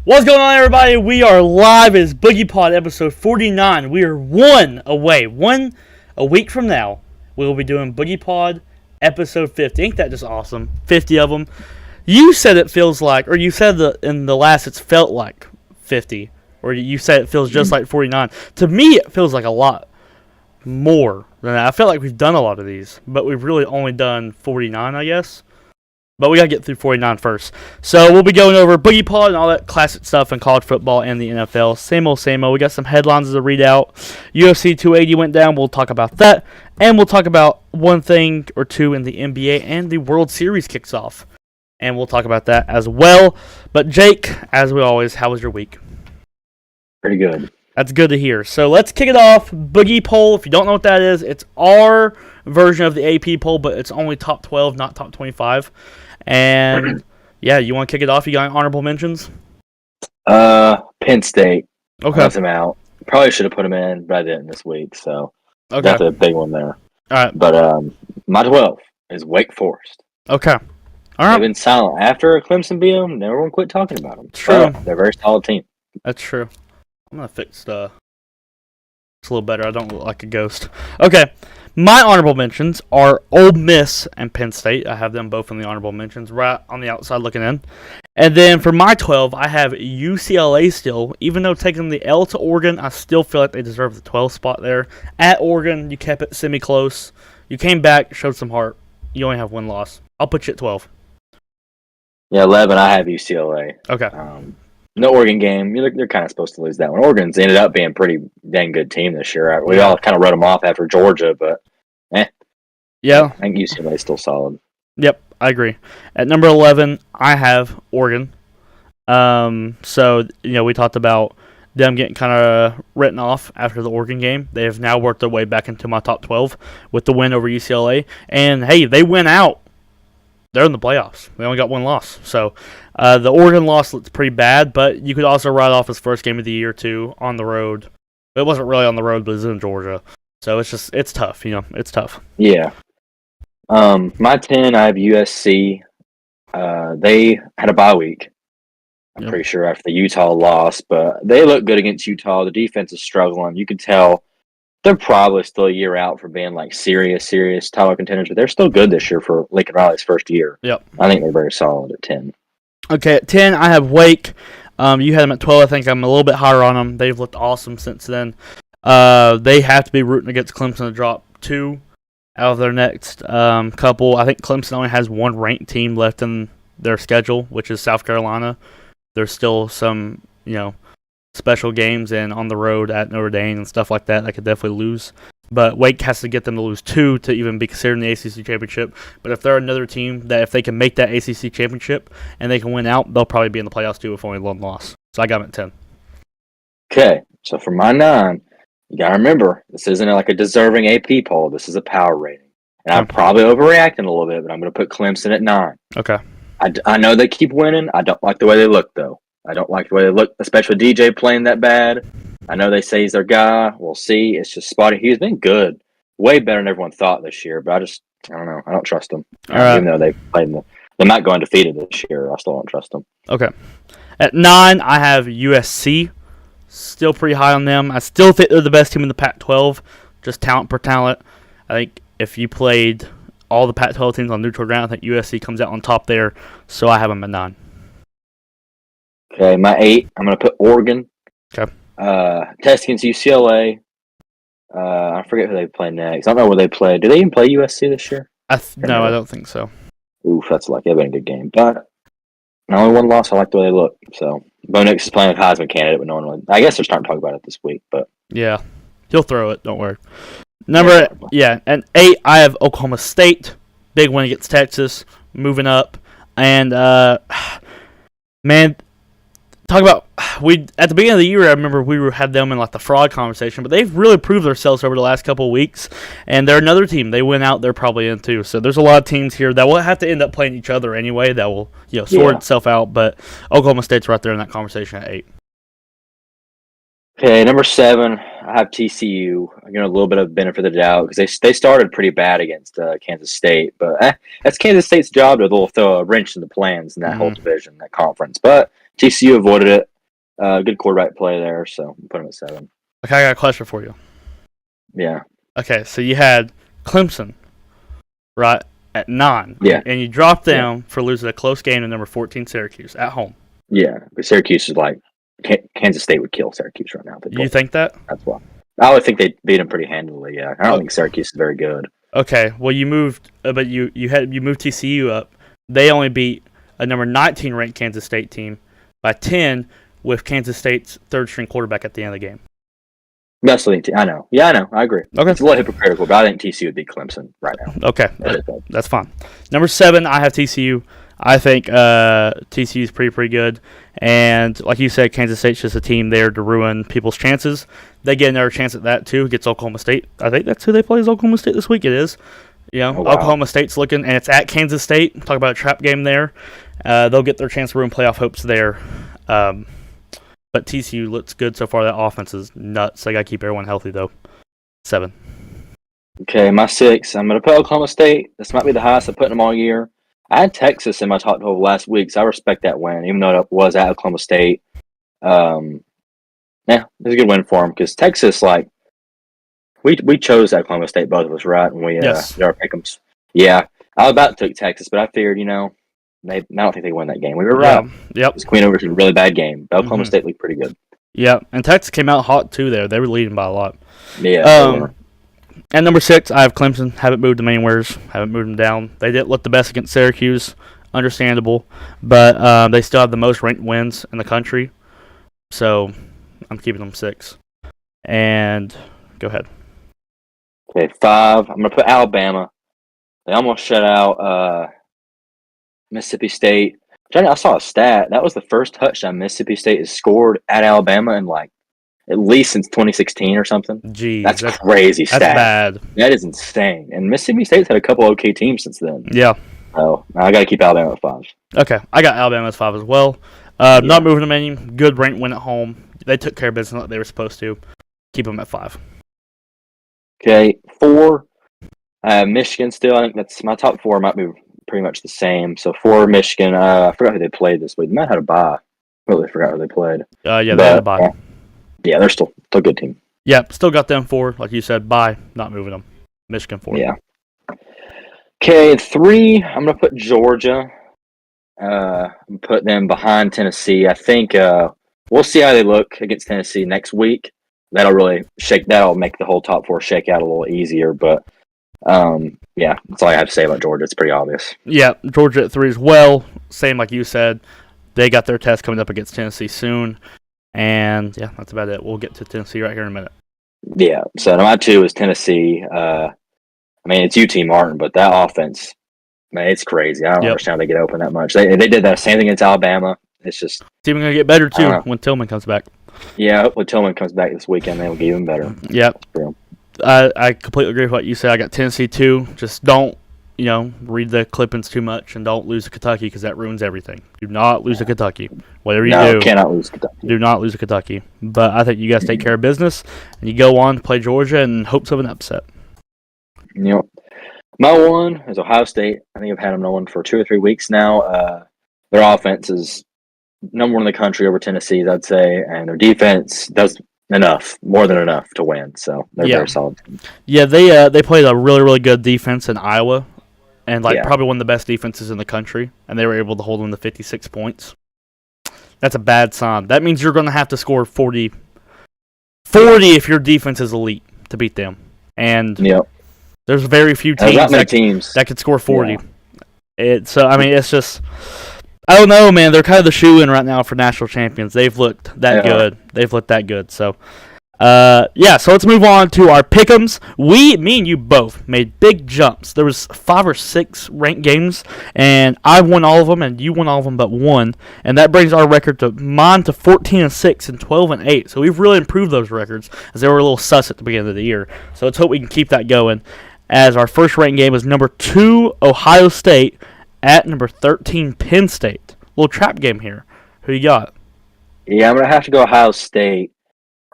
What's going on, everybody? We are live as BoogiePod episode 49. We are one away. A week from now, we will be doing BoogiePod episode 50. Ain't that just awesome? 50 of them. You said it feels like, or you said that in the last it's felt like 50, or you said it feels just like 49. To me, it feels like a lot more than that. I feel like we've done a lot of these, but we've really only done 49, I guess. But we got to get through 49 first. So we'll be going over BoogiePod and all that classic stuff in college football and the NFL. Same old, same old. We got some headlines to read out. UFC 280 went down. We'll talk about that. And we'll talk about one thing or two in the NBA, and the World Series kicks off. And we'll talk about that as well. But Jake, as we always, how was your week? Pretty good. That's good to hear. So let's kick it off. Boogie poll. If you don't know what that is, it's our version of the AP poll, but it's only top 12, not top 25. And yeah, you want to kick it off? You got any honorable mentions? Penn State. Okay. Left them out. Probably should have put them in, but I didn't this week. So Okay. that's a big one there. All right. But my 12 is Wake Forest. Okay. All right. They've been silent after Clemson beat them. Everyone quit talking about them. True. But they're a very solid team. That's true. I'm gonna fix the. It's a little better. I don't look like a ghost. Okay. My honorable mentions are Ole Miss and Penn State. I have them both in the honorable mentions, right on the outside looking in. And then for my 12, I have UCLA still. Even though taking the L to Oregon, I still feel like they deserve the 12th spot there. At Oregon, you kept it semi-close. You came back, showed some heart. You only have one loss. I'll put you at 12. Yeah, 11, I have UCLA. Okay. No Oregon game. They're kind of supposed to lose that one. Oregon's ended up being a pretty dang good team this year. We all kind of wrote them off after Georgia, but Yeah. I think UCLA is still solid. Yep, I agree. At number 11, I have Oregon. So, we talked about them getting kind of written off after the Oregon game. They have now worked their way back into my top 12 with the win over UCLA. And, hey, they went out. They're in the playoffs. They only got one loss. So, the Oregon loss looks pretty bad, but you could also write off his first game of the year, too, on the road. It wasn't really on the road, but it was in Georgia. So, it's tough, It's tough. Yeah. My 10, I have USC. They had a bye week. I'm pretty sure after the Utah loss, but they look good against Utah. The defense is struggling. You can tell they're probably still a year out from being like serious title contenders, but they're still good this year for Lincoln Riley's first year. Yep. I think they're very solid at 10. Okay, at 10, I have Wake. You had them at 12. I think I'm a little bit higher on them. They've looked awesome since then. They have to be rooting against Clemson to drop 2 out of their next couple. I think Clemson only has one ranked team left in their schedule, which is South Carolina. There's still some, special games and on the road at Notre Dame and stuff like that could definitely lose. But Wake has to get them to lose 2 to even be considered in the ACC championship. But if they're another team that if they can make that ACC championship and they can win out, they'll probably be in the playoffs too with only one loss. So I got them at 10. Okay, so for my 9, you got to remember, this isn't like a deserving AP poll. This is a power rating. And I'm probably overreacting a little bit, but I'm going to put Clemson at 9. Okay. I know they keep winning. I don't like the way they look, though. I don't like the way they look, especially DJ playing that bad. I know they say he's their guy. We'll see. It's just spotty. He's been good. Way better than everyone thought this year, but I don't know. I don't trust them. All right. Even though they played they're not going undefeated this year, I still don't trust them. Okay. At 9, I have USC. Still pretty high on them. I still think they're the best team in the Pac-12, just talent per talent. I think if you played all the Pac-12 teams on neutral ground, I think USC comes out on top there, so I have them at 9. Okay, my 8, I'm going to put Oregon. Okay. Test against UCLA. I forget who they play next. I don't know where they play. Do they even play USC this year? No, I don't think so. Oof, that's lucky. That'd been a good game. But only one loss. I like the way they look. So Bo Nix is playing with Heisman candidate, but no one would. I guess they're starting to talk about it this week. But yeah, he'll throw it. Don't worry. And 8, I have Oklahoma State. Big win against Texas, moving up. And man, talk about at the beginning of the year. I remember we had them in like the fraud conversation, but they've really proved themselves over the last couple of weeks. And they're another team. They went out, they're probably in too. So there's a lot of teams here that will have to end up playing each other anyway. That will sort itself out. But Oklahoma State's right there in that conversation at 8. Okay, number 7, I have TCU. I give a little bit of benefit of the doubt because they started pretty bad against Kansas State, but that's Kansas State's job to throw a wrench in the plans in that whole division, that conference. But TCU avoided it. Good quarterback play there, so put him at 7. Okay, I got a question for you. Yeah. Okay, so you had Clemson, right, at 9. Yeah. And you dropped them for losing a close game to number 14 Syracuse at home. Yeah, but Syracuse is like Kansas State would kill Syracuse right now. You think that? That's why. I would think they beat them pretty handily. Yeah, I don't think Syracuse is very good. Okay, well you moved, but you moved TCU up. They only beat a number 19 ranked Kansas State team by 10 with Kansas State's third string quarterback at the end of the game. That's the thing. I know. Yeah, I know. I agree. Okay. It's a little hypocritical, but I think TCU would beat Clemson right now. Okay, that's fine. Number 7, I have TCU. I think TCU is pretty good. And like you said, Kansas State's just a team there to ruin people's chances. They get another chance at that, too, against Oklahoma State. I think that's who they play is Oklahoma State this week. It is. You know, wow. Oklahoma State's looking, and it's at Kansas State. Talk about a trap game there. They'll get their chance to ruin playoff hopes there. But TCU looks good so far. That offense is nuts. They got to keep everyone healthy, though. 7. Okay, my 6. I'm going to put Oklahoma State. This might be the highest I've put them all year. I had Texas in my top 12 last week, so I respect that win, even though it was at Oklahoma State. Yeah, it was a good win for them because Texas, like, we chose Oklahoma State, both of us, right? And we did our pick'ems. Yeah, I was about to take Texas, but I figured, I don't think they win that game. We were right. Yep. Queen Over's a really bad game. But Oklahoma State looked pretty good. Yeah, and Texas came out hot, too, there. They were leading by a lot. Yeah. At number 6, I have Clemson. Haven't moved them anywhere. Haven't moved them down. They didn't look the best against Syracuse. Understandable. But they still have the most ranked wins in the country. So I'm keeping them 6. And go ahead. Okay, 5. I'm going to put Alabama. They almost shut out Mississippi State. I saw a stat. That was the first touchdown Mississippi State has scored at Alabama in at least since 2016 or something. Jeez, that's crazy stat. That's bad. That is insane. And Mississippi State's had a couple okay teams since then. Yeah. So I got to keep Alabama at 5. Okay, I got Alabama at 5 as well. Not moving them any. Good ranked win at home. They took care of business like they were supposed to. Keep them at 5. Okay, 4. Michigan still. I think that's my top 4 might be pretty much the same. So 4 Michigan. I forgot who they played this week. They might have had a bye. Really forgot who they played. Yeah, they had a bye. Yeah, they're still a good team. Yeah, still got them 4. Like you said, bye. Not moving them. Michigan 4. Yeah. Okay, 3. I'm gonna put Georgia. Put them behind Tennessee. I think we'll see how they look against Tennessee next week. That'll make the whole top 4 shake out a little easier. But yeah, that's all I have to say about Georgia. It's pretty obvious. Yeah, Georgia at 3 as well. Same like you said. They got their test coming up against Tennessee soon. And yeah, that's about it. We'll get to Tennessee right here in a minute. Yeah, so my 2 is Tennessee. It's UT Martin, but that offense, man, it's crazy. I don't understand how they get open that much. They did that same thing against Alabama. It's just it's even gonna get better too when Tillman comes back. Yeah, hopefully Tillman comes back this weekend. They'll get even better. Yep. I completely agree with what you said. I got Tennessee too. Just don't read the clippings too much and don't lose to Kentucky because that ruins everything. Do not lose to Kentucky. Whatever you do, cannot lose Kentucky. Do not lose to Kentucky. But I think you guys take care of business and you go on to play Georgia and hopes of an upset. Yep. My 1 is Ohio State. I think I've had them knowing for 2 or 3 weeks now. Their offense is number 1 in the country over Tennessee's, I'd say, and their defense does more than enough to win. So they're very solid. Yeah, they played a really, really good defense in Iowa. And probably one of the best defenses in the country, and they were able to hold them to 56 points. That's a bad sign. That means you're going to have to score 40 if your defense is elite to beat them. And there's very few teams that could score 40. Yeah. It's just I don't know, man. They're kind of the shoe-in right now for national champions. They've looked that good. They've looked that good. So. So let's move on to our pick'ems. Me and you both made big jumps. There was 5 or 6 ranked games, and I won all of them, and you won all of them but 1, and that brings our record to 14-6 and 12-8. So we've really improved those records as they were a little sus at the beginning of the year. So let's hope we can keep that going. As our first ranked game is number 2 Ohio State at number 13 Penn State. Little trap game here. Who you got? Yeah, I'm gonna have to go Ohio State.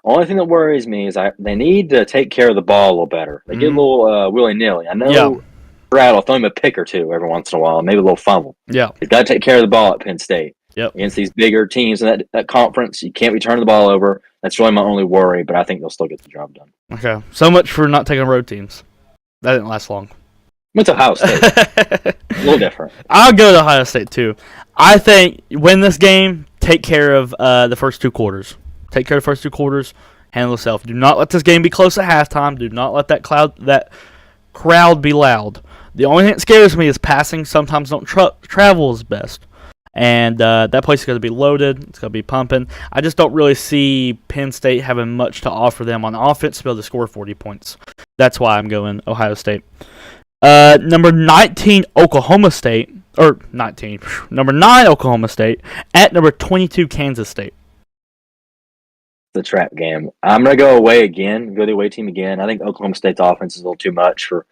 Only thing that worries me is they need to take care of the ball a little better. They get a little willy-nilly. I know Brad will throw him a pick or two every once in a while, maybe a little fumble. Yeah. They've got to take care of the ball at Penn State. Yep. Against these bigger teams in that conference, you can't be turning the ball over. That's really my only worry, but I think they'll still get the job done. Okay. So much for not taking road teams. That didn't last long. It's Ohio State. A little different. I'll go to Ohio State, too. I think win this game, take care of the first 2 quarters. Take care of the first 2 quarters, handle yourself. Do not let this game be close at halftime. Do not let that crowd be loud. The only thing that scares me is passing sometimes don't travel as best. And that place is going to be loaded. It's going to be pumping. I just don't really see Penn State having much to offer them on offense to be able to score 40 points. That's why I'm going Ohio State. Number 19, Oklahoma State. Or 19. Number 9, Oklahoma State. At number 22, Kansas State. The trap game. I'm going to go away again. Go the away team again. I think Oklahoma State's offense is a little too much for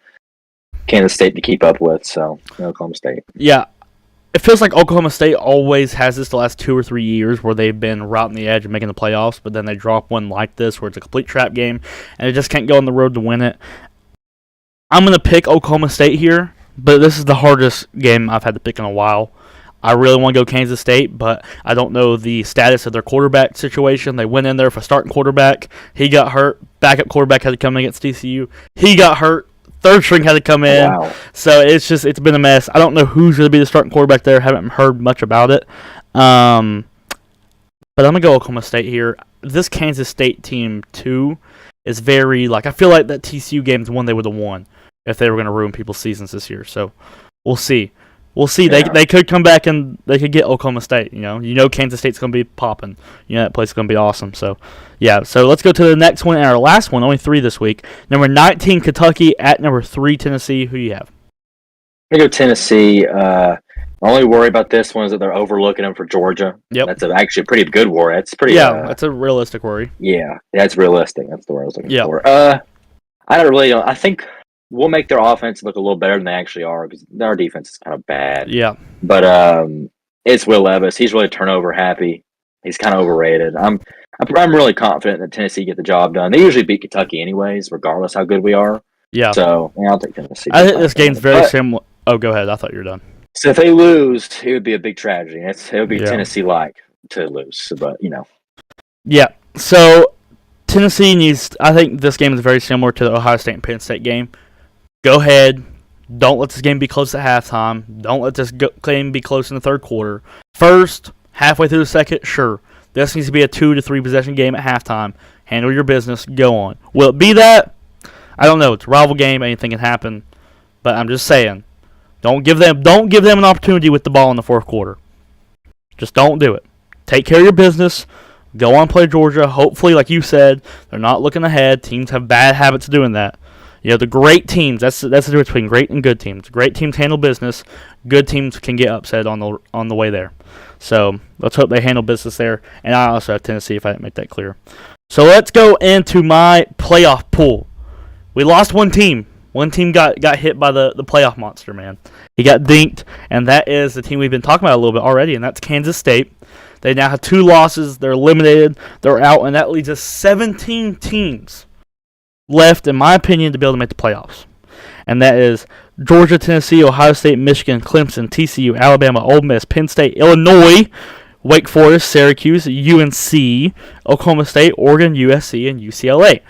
Kansas State to keep up with. So, Oklahoma State. Yeah. It feels like Oklahoma State always has this the last 2 or 3 years where they've been right on the edge of making the playoffs, but then they drop one like this where it's a complete trap game, and they just can't go on the road to win it. I'm going to pick Oklahoma State here, but this is the hardest game I've had to pick in a while. I really want to go Kansas State, but I don't know the status of their quarterback situation. They went in there for starting quarterback. He got hurt. Backup quarterback had to come in against TCU. He got hurt. Third string had to come in. Wow. So it's been a mess. I don't know who's going to be the starting quarterback there. Haven't heard much about it. But I'm going to go Oklahoma State here. This Kansas State team, too, is very, I feel like that TCU game is one they would have won if they were going to ruin people's seasons this year. So we'll see. We'll see. Yeah. They could come back and they could get Oklahoma State. Kansas State's going to be popping. That place is going to be awesome. So, yeah. So let's go to the next one and our last one. Only 3 this week. Number 19, Kentucky at number 3, Tennessee. Who do you have? I go Tennessee. My only worry about this one is that they're overlooking them for Georgia. Yep. That's actually a pretty good worry. That's pretty. Yeah, that's a realistic worry. Yeah, that's realistic. That's the word I was looking for. I think we'll make their offense look a little better than they actually are because our defense is kind of bad. Yeah. But it's Will Levis. He's really turnover happy. He's kind of overrated. I'm really confident that Tennessee get the job done. They usually beat Kentucky anyways, regardless how good we are. Yeah. So I'll take Tennessee. I think this game's very similar. Oh, go ahead. I thought you were done. So if they lose, it would be a big tragedy. It would be Tennessee-like to lose, but Yeah. So Tennessee needs. I think this game is very similar to the Ohio State and Penn State game. Go ahead. Don't let this game be close at halftime. Don't let this game be close in the third quarter. First, halfway through the second, sure. This needs to be a 2 to 3 possession game at halftime. Handle your business. Go on. Will it be that? I don't know. It's a rival game. Anything can happen. But I'm just saying, don't give them an opportunity with the ball in the fourth quarter. Just don't do it. Take care of your business. Go on, play Georgia. Hopefully, like you said, they're not looking ahead. Teams have bad habits of doing that. The great teams, that's the difference between great and good teams. Great teams handle business. Good teams can get upset on the way there. So let's hope they handle business there. And I also have Tennessee, if I didn't make that clear. So let's go into my playoff pool. We lost one team. One team got hit by the playoff monster, man. He got dinked, and that is the team we've been talking about a little bit already, and that's Kansas State. They now have 2 losses. They're eliminated. They're out, and that leaves us 17 teams left, in my opinion, to be able to make the playoffs. And that is Georgia, Tennessee, Ohio State, Michigan, Clemson, TCU, Alabama, Ole Miss, Penn State, Illinois, Wake Forest, Syracuse, UNC, Oklahoma State, Oregon, USC, and UCLA.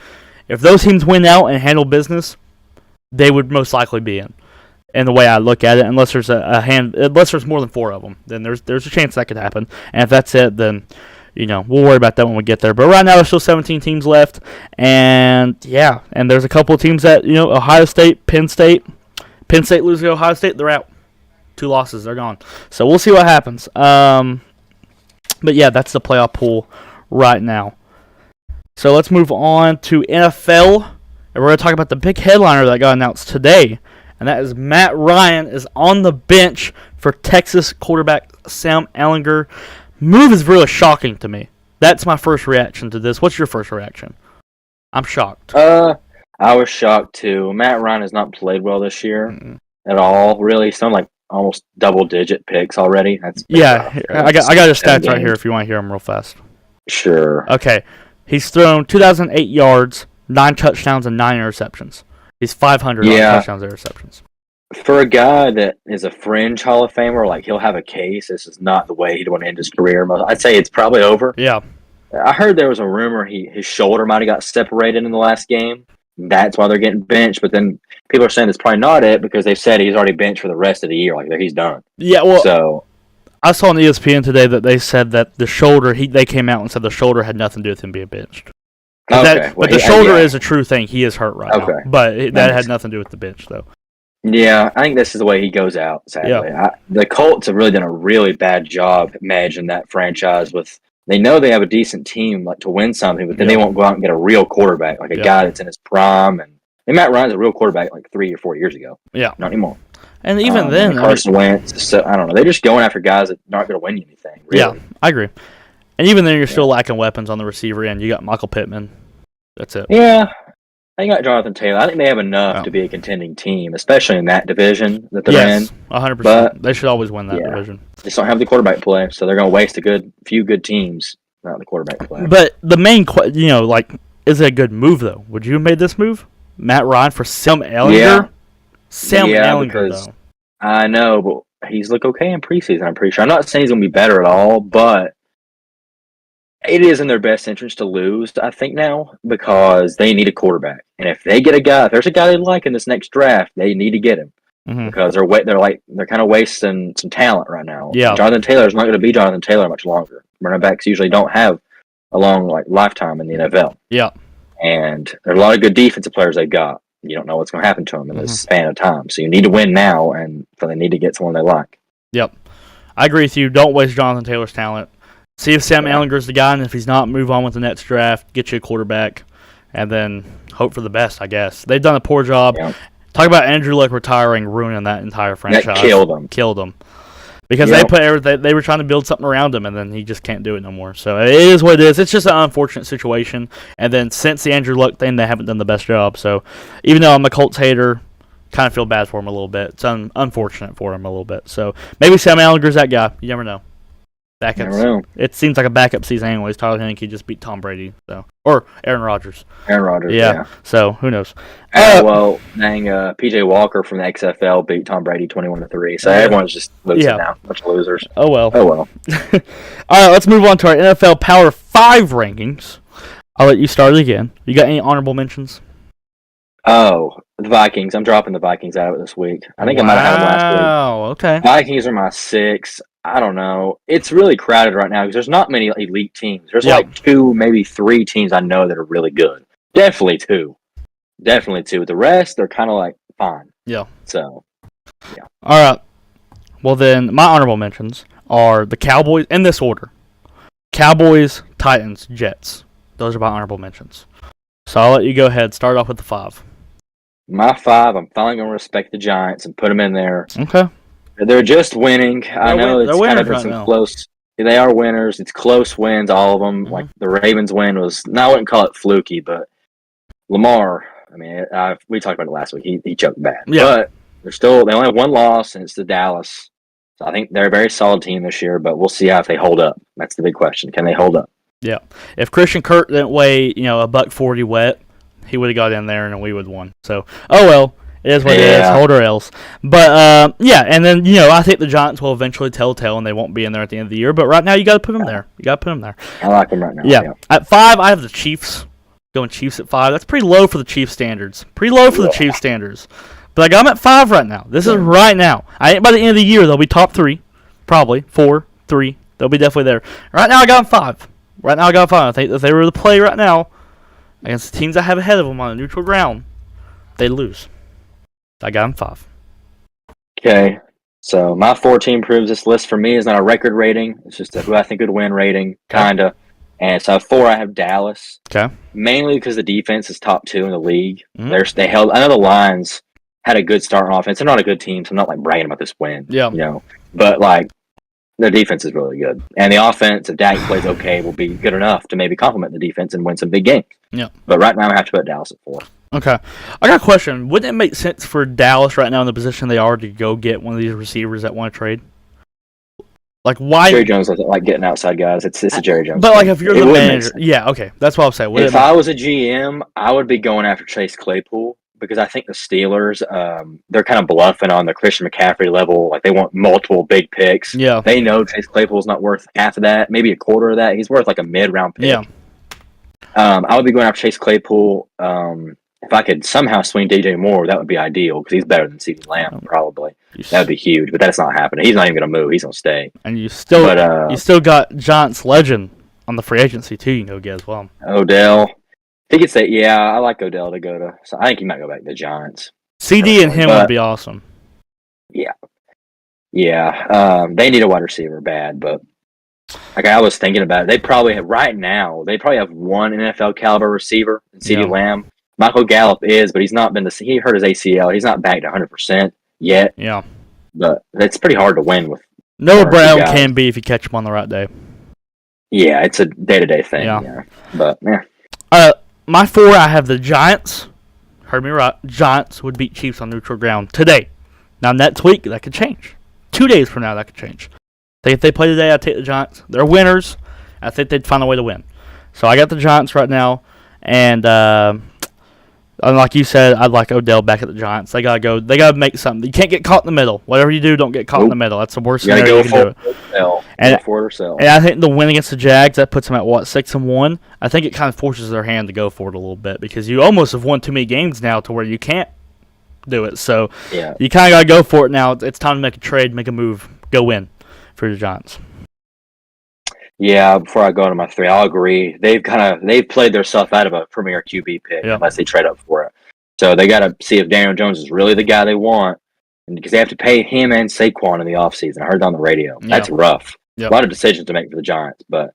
If those teams win out and handle business, they would most likely be in the way I look at it, unless there's unless there's more than 4 of them, then there's a chance that could happen. And if that's it, then we'll worry about that when we get there. But right now, there's still 17 teams left, and there's a couple of teams that Ohio State, Penn State loses to Ohio State, they're out. 2 losses, they're gone. So we'll see what happens. But yeah, that's the playoff pool right now. So let's move on to NFL, and we're going to talk about the big headliner that got announced today. And that is Matt Ryan is on the bench for Texas quarterback Sam Ehlinger. Move is really shocking to me. That's my first reaction to this. What's your first reaction? I'm shocked. I was shocked too. Matt Ryan has not played well this year at all. Really, some almost double-digit picks already. That's I got his stats right here if you want to hear them real fast. Sure. Okay, he's thrown 2,008 yards, 9 touchdowns, and 9 interceptions. He's 500 on touchdowns and interceptions. For a guy that is a fringe Hall of Famer, like he'll have a case. This is not the way he'd want to end his career. I'd say it's probably over. Yeah. I heard there was a rumor his shoulder might have got separated in the last game. That's why they're getting benched. But then people are saying it's probably not it because they've said he's already benched for the rest of the year. Like he's done. Yeah. Well, so I saw on ESPN today that they said that the shoulder. They came out and said the shoulder had nothing to do with him being benched. Okay. But the shoulder is a true thing. He is hurt right now. But that had nothing to do with the bench, though. Yeah, I think this is the way he goes out, sadly. Yeah. The Colts have really done a really bad job managing that franchise. They know they have a decent team like to win something, but then they won't go out and get a real quarterback, like a guy that's in his prime. And Matt Ryan's a real quarterback like 3 or 4 years ago. Yeah. Not anymore. And even then... Carson Wentz, so, I don't know. They're just going after guys that aren't going to win you anything, really. Yeah, I agree. And even then, you're still lacking weapons on the receiver end. You got Michael Pittman. That's it. Yeah. I got Jonathan Taylor. I think they have enough to be a contending team, especially in that division that they're in. 100%. But they should always win that division. Just don't have the quarterback play, so they're going to waste a few good teams without the quarterback play. But the main, is it a good move, though? Would you have made this move? Matt Ryan for Sam Ehlinger? Yeah. Sam Ehlinger, though. I know, but he's looked okay in preseason, I'm pretty sure. I'm not saying he's going to be better at all, but it is in their best interest to lose, I think, now, because they need a quarterback. And if they get if there's a guy they like in this next draft, they need to get him. Mm-hmm. Because they're kind of wasting some talent right now. Yeah. Jonathan Taylor's not going to be Jonathan Taylor much longer. Running backs usually don't have a long lifetime in the NFL. Yeah. And there's a lot of good defensive players they've got. You don't know what's going to happen to them in this span of time. So you need to win now, and so they need to get someone they like. Yep. I agree with you. Don't waste Jonathan Taylor's talent. See if Sam Ehlinger's the guy, and if he's not, move on with the next draft, get you a quarterback, and then hope for the best, I guess. They've done a poor job. Yeah. Talk about Andrew Luck retiring, ruining that entire franchise. That killed them. Killed them. Because they were trying to build something around him, and then he just can't do it no more. So it is what it is. It's just an unfortunate situation. And then since the Andrew Luck thing, they haven't done the best job. So even though I'm a Colts hater, kind of feel bad for him a little bit. It's unfortunate for him a little bit. So maybe Sam Ehlinger's that guy. You never know. Backups. Never know. It seems like a backup season anyways. Tyler Heineke just beat Tom Brady. Or Aaron Rodgers. Yeah. So who knows? PJ Walker from the XFL beat Tom Brady 21-3. So everyone's just losing now. Bunch of losers. Oh well. All right, let's move on to our NFL Power 5 rankings. I'll let you start again. You got any honorable mentions? Oh, the Vikings. I'm dropping the Vikings out of it this week. I think I might have had them last week. Oh, okay. Vikings are my 6. I don't know. It's really crowded right now because there's not many elite teams. There's like 2, maybe 3 teams I know that are really good. Definitely 2. The rest, they're kind of like fine. Yeah. So, yeah. All right. Well, then, my honorable mentions are the Cowboys, in this order. Cowboys, Titans, Jets. Those are my honorable mentions. So I'll let you go ahead. Start off with the 5. My 5, I'm finally going to respect the Giants and put them in there. Okay. They're just winning. I know it's kind of been some close. They are winners. It's close wins, all of them. Mm-hmm. Like the Ravens win was, I wouldn't call it fluky, but Lamar, I mean, we talked about it last week. He choked bad. Yeah. But they only have one loss, and it's to Dallas. So I think they're a very solid team this year, but we'll see if they hold up. That's the big question. Can they hold up? Yeah. If Christian Kirk didn't weigh, $140 wet, he would have got in there and we would have won. So, oh well. It is what it is. Hold or else. But, and then, I think the Giants will eventually tell and they won't be in there at the end of the year. But right now, you got to put them there. I like them right now. Yeah. At 5, I have the Chiefs. Going Chiefs at 5. That's pretty low for the Chiefs standards. The Chiefs standards. But I got them at 5 right now. This is right now. I think by the end of the year, they'll be top 3. Probably. 4, 3. They'll be definitely there. Right now, I got them 5. I think if they were to play right now against the teams I have ahead of them on a neutral ground, they lose. I got him 5. Okay, so my 4 team proves this list for me is not a record rating. It's just who I think would win rating, kinda. And so 4, I have Dallas. Okay. Mainly because the defense is top 2 in the league. Mm-hmm. They held. I know the Lions had a good start on offense. They're not a good team, so I'm not bragging about this win. Yeah. But their defense is really good, and the offense, if Dak plays okay, will be good enough to maybe complement the defense and win some big games. Yeah. But right now, I have to put Dallas at 4. Okay. I got a question. Wouldn't it make sense for Dallas right now in the position they are to go get one of these receivers that want to trade? Why? Jerry Jones doesn't like getting outside guys. It's a Jerry Jones. But if you're the manager, okay, that's what I'm saying. If I was a GM, I would be going after Chase Claypool because I think the Steelers, they're kind of bluffing on the Christian McCaffrey level. Like they want multiple big picks. Yeah. They know Chase Claypool's not worth half of that, maybe a quarter of that. He's worth like a mid-round pick. Yeah. I would be going after Chase Claypool. If I could somehow swing DJ Moore, that would be ideal because he's better than CeeDee Lamb, probably. That would be huge, but that's not happening. He's not even going to move. He's going to stay. And you still got Giants legend on the free agency too. You can go get as well. Odell. If he could say, yeah, I like Odell to go to. So I think he might go back to the Giants. CD and him would be awesome. Yeah. They need a wide receiver bad, but like I was thinking about it, they probably have right now. They probably have one NFL caliber receiver in CeeDee Lamb. Michael Gallup is, but he's not been. He hurt his ACL. He's not back to 100% yet. Yeah, but it's pretty hard to win with. Noah Brown can be if you catch him on the right day. Yeah, it's a day-to-day thing. Yeah. But yeah. My 4, I have the Giants. Heard me right. Giants would beat Chiefs on neutral ground today. Now next week that could change. 2 days from now that could change. If they play today, I take the Giants. They're winners. I think they'd find a way to win. So I got the Giants right now, and like you said, I'd like Odell back at the Giants. They gotta make something. You can't get caught in the middle. Whatever you do, don't get caught in the middle. That's the worst scenario you can do. And I think the win against the Jags, that puts them at 6-1. I think it kind of forces their hand to go for it a little bit because you almost have won too many games now to where you can't do it. So you kind of gotta go for it now. It's time to make a trade, make a move, go win for the Giants. Yeah, before I go into my 3, I'll agree. They've played themselves out of a premier QB pick unless they trade up for it. So they got to see if Daniel Jones is really the guy they want, and because they have to pay him and Saquon in the offseason. I heard it on the radio. That's rough. A lot of decisions to make for the Giants. But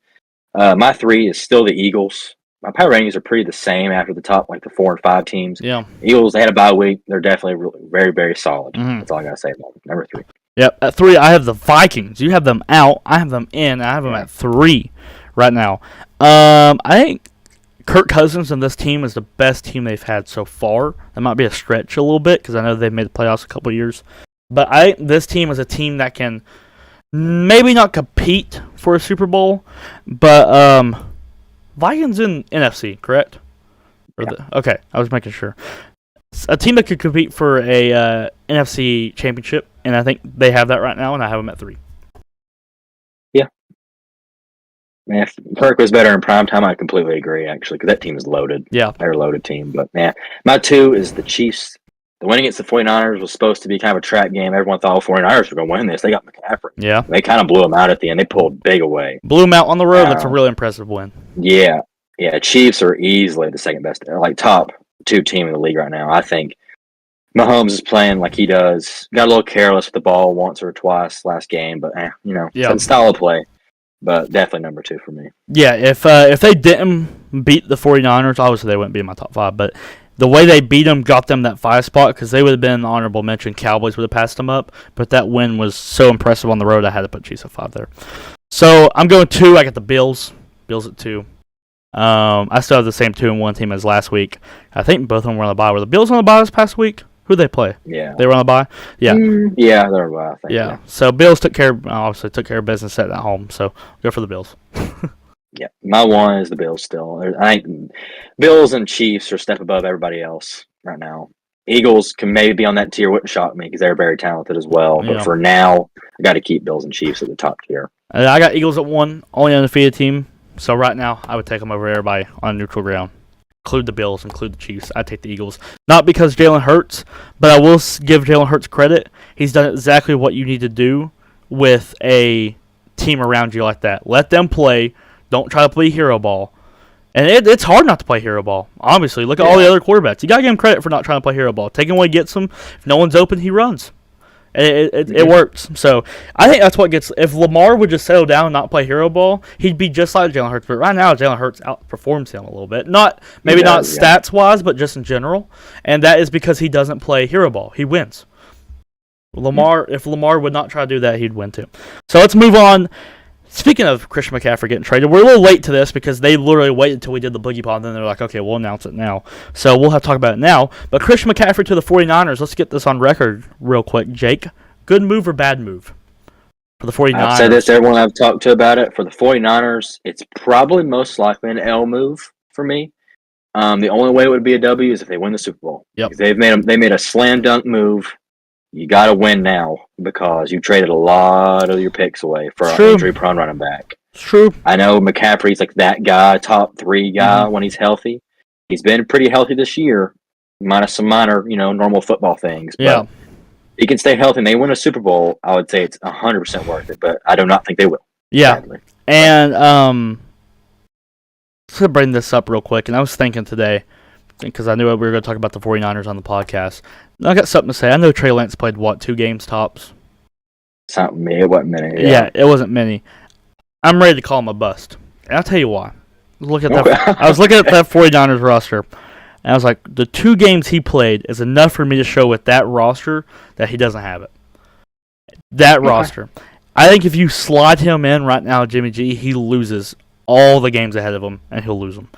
my 3 is still the Eagles. My power rankings are pretty the same after the top, like the 4 and 5 teams. Yeah, Eagles, they had a bye week. They're definitely really, very, very solid. That's all I got to say about them. Number 3. Yep, at 3, I have the Vikings. You have them out. I have them in. I have them at 3 right now. I think Kirk Cousins and this team is the best team they've had so far. That might be a stretch a little bit because I know they've made the playoffs a couple of years. But I think this team is a team that can maybe not compete for a Super Bowl, but Vikings in NFC, correct? Okay, I was making sure. A team that could compete for a NFC championship, and I think they have that right now, and I have them at 3. Yeah. If Kirk was better in prime time, I completely agree, actually, because that team is loaded. Yeah. They're a loaded team. But, my 2 is the Chiefs. The win against the 49ers was supposed to be kind of a trap game. Everyone thought the 49ers were going to win this. They got McCaffrey. Yeah. They kind of blew them out at the end. They pulled big away. Blew them out on the road. That's a really impressive win. Yeah. Yeah, Chiefs are easily the second best, like top 2 team in the league right now. I think Mahomes is playing like he does. Got a little careless with the ball once or twice last game, but it's style of play. But definitely number 2 for me. Yeah, if they didn't beat the 49ers, obviously they wouldn't be in my top 5. But the way they beat them got them that 5 spot because they would have been an honorable mention. Cowboys would have passed them up. But that win was so impressive on the road, I had to put Chiefs at 5 there. So I'm going 2. I got the Bills. Bills at 2. I still have the same 2-1 team as last week. I think both of them were on the bye. Were the Bills on the bye this past week? Who did they play? Yeah. They were on the bye? Yeah. Yeah, they were on the bye, I think. Yeah. So Bills took care of business at home. So go for the Bills. Yeah. My 1 is the Bills still. I think Bills and Chiefs are a step above everybody else right now. Eagles can maybe be on that tier. Wouldn't shock me because they're very talented as well. But for now, I got to keep Bills and Chiefs at the top tier. I got Eagles at 1, only undefeated team. So right now, I would take them over everybody on neutral ground. Include the Bills, include the Chiefs. I take the Eagles. Not because Jalen Hurts, but I will give Jalen Hurts credit. He's done exactly what you need to do with a team around you like that. Let them play. Don't try to play hero ball. And it's hard not to play hero ball. Obviously, look at all the other quarterbacks. You got to give him credit for not trying to play hero ball. Taking away gets him. If no one's open, he runs. It works. So I think that's what gets. If Lamar would just settle down and not play hero ball, he'd be just like Jalen Hurts. But right now, Jalen Hurts outperforms him a little bit. Not stats wise, but just in general. And that is because he doesn't play hero ball. He wins. If Lamar would not try to do that, he'd win too. So let's move on. Speaking of Christian McCaffrey getting traded, we're a little late to this because they literally waited until we did the BoogiePod, and then they're like, okay, we'll announce it now. So we'll have to talk about it now. But Christian McCaffrey to the 49ers, let's get this on record real quick, Jake. Good move or bad move for the 49ers? I've said this to everyone I've talked to about it. For the 49ers, it's probably most likely an L move for me. The only way it would be a W is if they win the Super Bowl. Yep. They made a slam dunk move. You got to win now because you traded a lot of your picks away for an injury-prone running back. It's true. I know McCaffrey's like that guy, top 3 guy when he's healthy. He's been pretty healthy this year, minus some minor, normal football things. But Yeah. he can stay healthy and they win a Super Bowl, I would say it's 100% worth it, but I do not think they will. Yeah. Sadly. And to bring this up real quick, and I was thinking today, because I knew we were going to talk about the 49ers on the podcast. I got something to say. I know Trey Lance played, 2 games tops? Something, it wasn't many. Yeah, it wasn't many. I'm ready to call him a bust. And I'll tell you why. I was looking at that 49ers roster, and I was like, the 2 games he played is enough for me to show with that roster that he doesn't have it. That roster. I think if you slide him in right now, Jimmy G, he loses all the games ahead of him, and he'll lose them.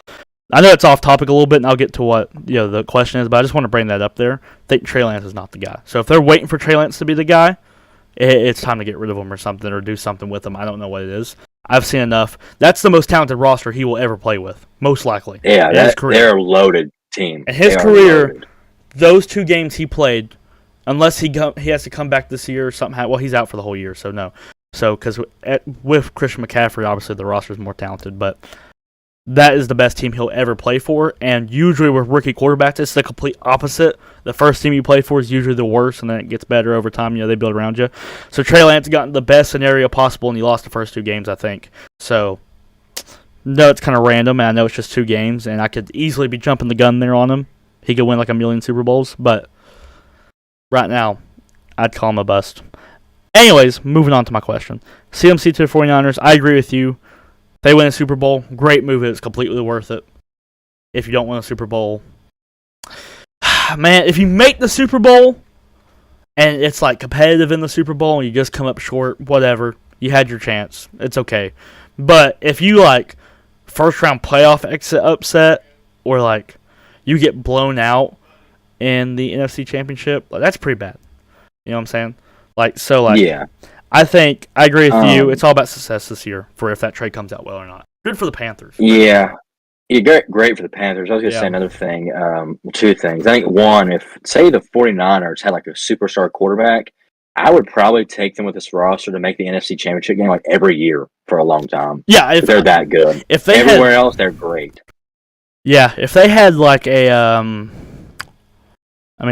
I know it's off topic a little bit, and I'll get to what the question is, but I just want to bring that up there. I think Trey Lance is not the guy. So if they're waiting for Trey Lance to be the guy, it's time to get rid of him or something, or do something with him. I don't know what it is. I've seen enough. That's the most talented roster he will ever play with, most likely. Yeah, they're a loaded team. In his career, those 2 games he played, unless he has to come back this year or something. Well, he's out for the whole year, so no. So, because with Christian McCaffrey, obviously the roster is more talented, but that is the best team he'll ever play for. And usually with rookie quarterbacks, it's the complete opposite. The first team you play for is usually the worst, and then it gets better over time. They build around you. So Trey Lance got the best scenario possible, and he lost the first 2 games, I think. So, no, it's kind of random, and I know it's just 2 games, and I could easily be jumping the gun there on him. He could win like 1 million Super Bowls, but right now, I'd call him a bust. Anyways, moving on to my question. CMC to the 49ers, I agree with you. They win a Super Bowl, great move. It's completely worth it. If you don't win a Super Bowl, man, if you make the Super Bowl and it's like competitive in the Super Bowl and you just come up short, whatever, you had your chance. It's okay. But if you like first round playoff exit upset or like you get blown out in the NFC Championship, that's pretty bad. You know what I'm saying? Yeah. I think I agree with you. It's all about success this year for if that trade comes out well or not. Good for the Panthers. Yeah, great for the Panthers. I was going to say another thing, 2 things. I think one, if say the 49ers had like a superstar quarterback, I would probably take them with this roster to make the NFC Championship game like every year for a long time. Yeah, if they're that good. If they everywhere else, they're great. Yeah, if they had like a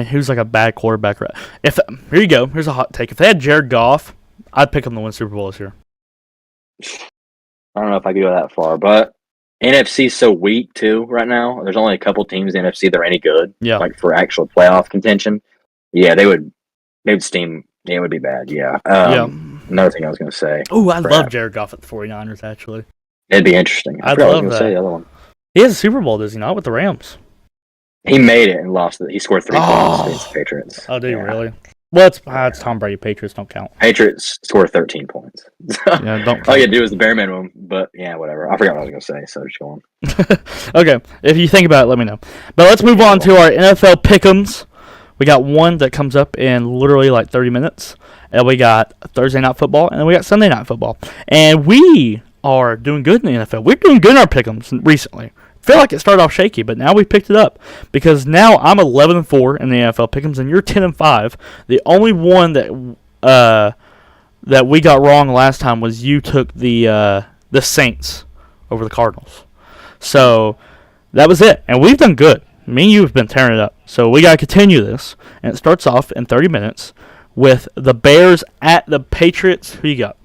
who's like a bad quarterback? Here you go. Here's a hot take. If they had Jared Goff, I'd pick them to win Super Bowl this year. I don't know if I could go that far, but NFC's so weak too right now. There's only a couple teams in the NFC that are any good. Yeah. Like for actual playoff contention. Yeah, they would steam. Yeah, it would be bad. Yeah. Another thing I was going to say. Oh, I love Jared Goff at the 49ers, actually. It'd be interesting. I'd love that. Say the other one. He has a Super Bowl, does he not, with the Rams? He made it and lost it. He scored 3 points against the Patriots. Oh, did he really? Well, it's Tom Brady. Patriots don't count. Patriots scored 13 points. All you had to do is the bare minimum, but yeah, whatever. I forgot what I was going to say, so just go on. Okay, if you think about it, let me know. But let's move on to our NFL pick'ems. We got one that comes up in literally like 30 minutes. And we got Thursday Night Football, and then we got Sunday Night Football. And we are doing good in the NFL. We're doing good in our pick'ems recently. Feel like it started off shaky, but now we picked it up because now I'm 11-4 in the NFL pick'ems, and you're 10-5. The only one that we got wrong last time was you took the Saints over the Cardinals. So that was it, and we've done good. Me and you have been tearing it up. So we gotta continue this, and it starts off in 30 minutes with the Bears at the Patriots. Who you got?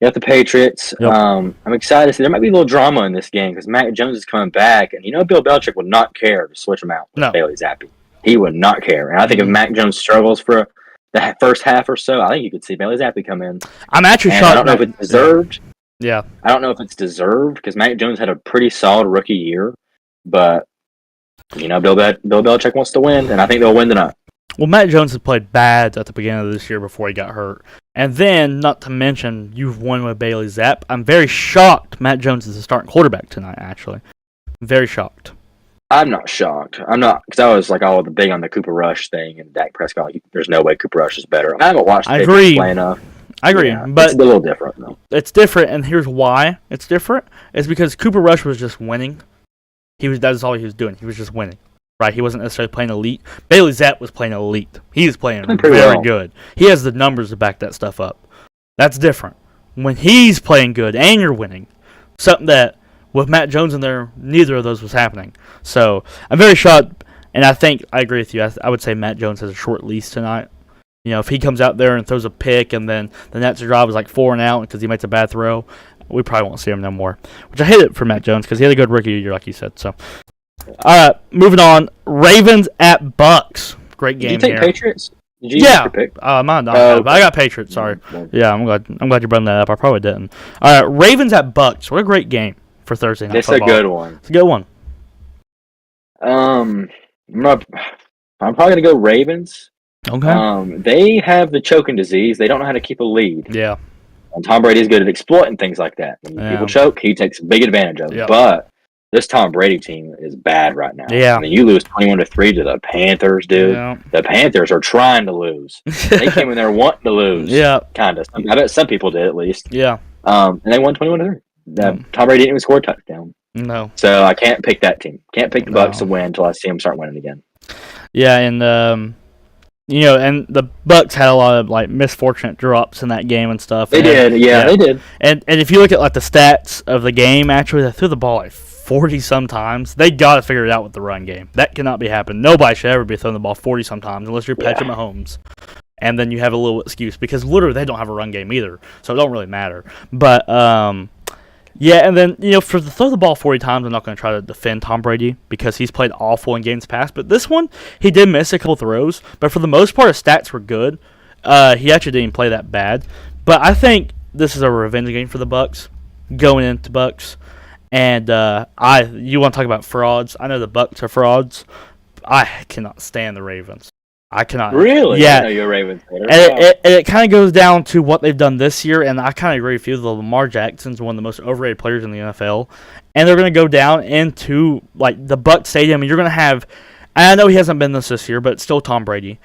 You got the Patriots. Yep. I'm excited to see there might be a little drama in this game because Mac Jones is coming back, and Bill Belichick would not care to switch him out with Bailey Zappi. He would not care. And I think if Mac Jones struggles for the first half or so, I think you could see Bailey Zappi come in. I'm actually shocked. I don't know if it's deserved. Yeah. I don't know if it's deserved because Mac Jones had a pretty solid rookie year, but Bill Belichick wants to win, and I think they'll win tonight. Well, Matt Jones has played bad at the beginning of this year before he got hurt. And then, not to mention, you've won with Bailey Zapp. I'm very shocked Matt Jones is the starting quarterback tonight, actually. I'm very shocked. I'm not shocked. I'm not, because I was like all the big on the Cooper Rush thing and Dak Prescott. There's no way Cooper Rush is better. I haven't watched the play enough. I agree, yeah, but it's a little different, though. It's different, and here's why it's different. It's because Cooper Rush was just winning. That's all he was doing. He was just winning. Right? He wasn't necessarily playing elite. Bailey Zapp was playing elite. He was playing very good. He has the numbers to back that stuff up. That's different. When he's playing good and you're winning, something that with Matt Jones in there, neither of those was happening. So I'm very shocked, and I agree with you. I would say Matt Jones has a short leash tonight. If he comes out there and throws a pick and then the Nets drive is like 4 and out because he makes a bad throw, we probably won't see him no more. Which I hate it for Matt Jones because he had a good rookie year, like you said. So, all right, moving on. Ravens at Bucks. Great game here. Did you take Patriots? Did you yeah, pick? Mine not. But I got Patriots. Sorry. Yeah, I'm glad you brought that up. I probably didn't. All right, Ravens at Bucks. What a great game for Thursday night football. It's a good one. It's a good one. I'm probably gonna go Ravens. Okay. They have the choking disease. They don't know how to keep a lead. Yeah. And Tom Brady is good at exploiting things like that. When people choke, he takes big advantage of it. Yep. But this Tom Brady team is bad right now. Yeah. I mean, you lose 21-3 to the Panthers, dude. Yeah. The Panthers are trying to lose. They came in there wanting to lose. Yeah. Kind of. I bet some people did at least. Yeah. And they won 21-3. Tom Brady didn't even score a touchdown. No. So I can't pick that team. Can't pick the Bucs to win until I see them start winning again. Yeah, and and the Bucs had a lot of like misfortunate drops in that game and stuff. They did. They did. And if you look at like the stats of the game, actually, they threw the ball like 40 sometimes. They got to figure it out with the run game. That cannot be happening. Nobody should ever be throwing the ball 40 sometimes unless you're Patrick Mahomes. And then you have a little excuse because literally they don't have a run game either, so it don't really matter. But yeah, and then for the throw the ball 40 times, I'm not going to try to defend Tom Brady because he's played awful in games past. But this one, he did miss a couple throws, but for the most part, his stats were good. He actually didn't play that bad. But I think this is a revenge game for the Bucs going into Bucs. And you want to talk about frauds? I know the Bucs are frauds. I cannot stand the Ravens. I cannot. Really? Yeah. I know you're a Ravens hater. And it kind of goes down to what they've done this year, and I kind of agree with you. Lamar Jackson's one of the most overrated players in the NFL, and they're going to go down into like the Bucs Stadium, and you're going to have. I know he hasn't been this year, but it's still Tom Brady.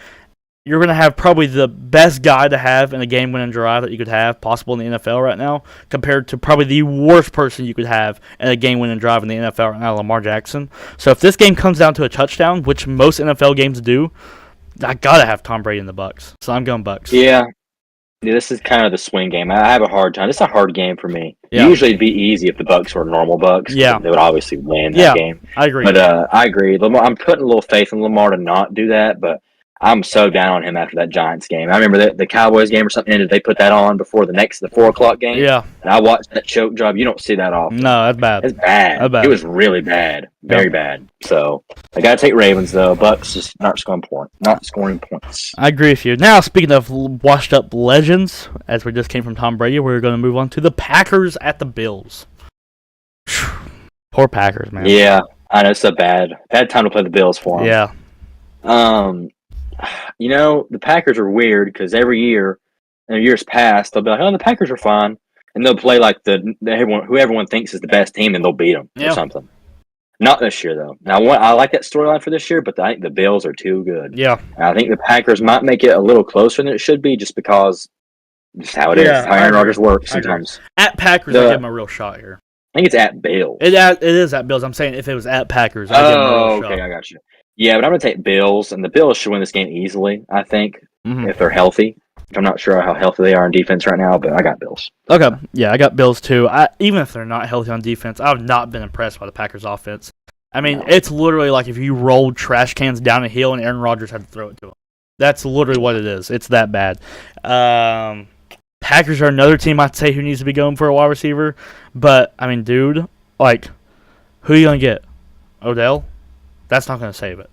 You're going to have probably the best guy to have in a game-winning drive that you could have possible in the NFL right now, compared to probably the worst person you could have in a game-winning drive in the NFL right now, Lamar Jackson. So if this game comes down to a touchdown, which most NFL games do, I gotta have Tom Brady in the Bucs, so I'm going Bucs. Yeah, this is kind of the swing game. I have a hard time. This is a hard game for me. Yeah. Usually it'd be easy if the Bucs were normal Bucs. Yeah, they would obviously win that game. I agree. But I agree. Lamar, I'm putting a little faith in Lamar to not do that, but I'm so down on him after that Giants game. I remember the Cowboys game or something ended. They put that on before the 4:00 game. Yeah. And I watched that choke job. You don't see that often. No, that's bad. It's bad. That's bad. It was really bad. Very bad. So I got to take Ravens, though. Bucs just not scoring points. I agree with you. Now, speaking of washed-up legends, as we just came from Tom Brady, we're going to move on to the Packers at the Bills. Poor Packers, man. Yeah. I know it's a bad time to play the Bills for them. Yeah. The Packers are weird because every year, in years past, they'll be like, "Oh, the Packers are fine," and they'll play like who everyone thinks is the best team, and they'll beat them or something. Not this year, though. Now, I like that storyline for this year, but I think the Bills are too good. Yeah, and I think the Packers might make it a little closer than it should be, just because just how it is, how Aaron Rodgers works sometimes. At Packers, I give him a real shot here. I think it's at Bills. It is at Bills. I'm saying if it was at Packers, I'd give him a real shot. Okay, I got you. Yeah, but I'm going to take Bills, and the Bills should win this game easily, I think, if they're healthy. I'm not sure how healthy they are on defense right now, but I got Bills. Okay, yeah, I got Bills too. Even if they're not healthy on defense, I've not been impressed by the Packers' offense. I mean, it's literally like if you rolled trash cans down a hill and Aaron Rodgers had to throw it to him. That's literally what it is. It's that bad. Packers are another team I'd say who needs to be going for a wide receiver, but, I mean, dude, like, who are you going to get? Odell? That's not going to save it.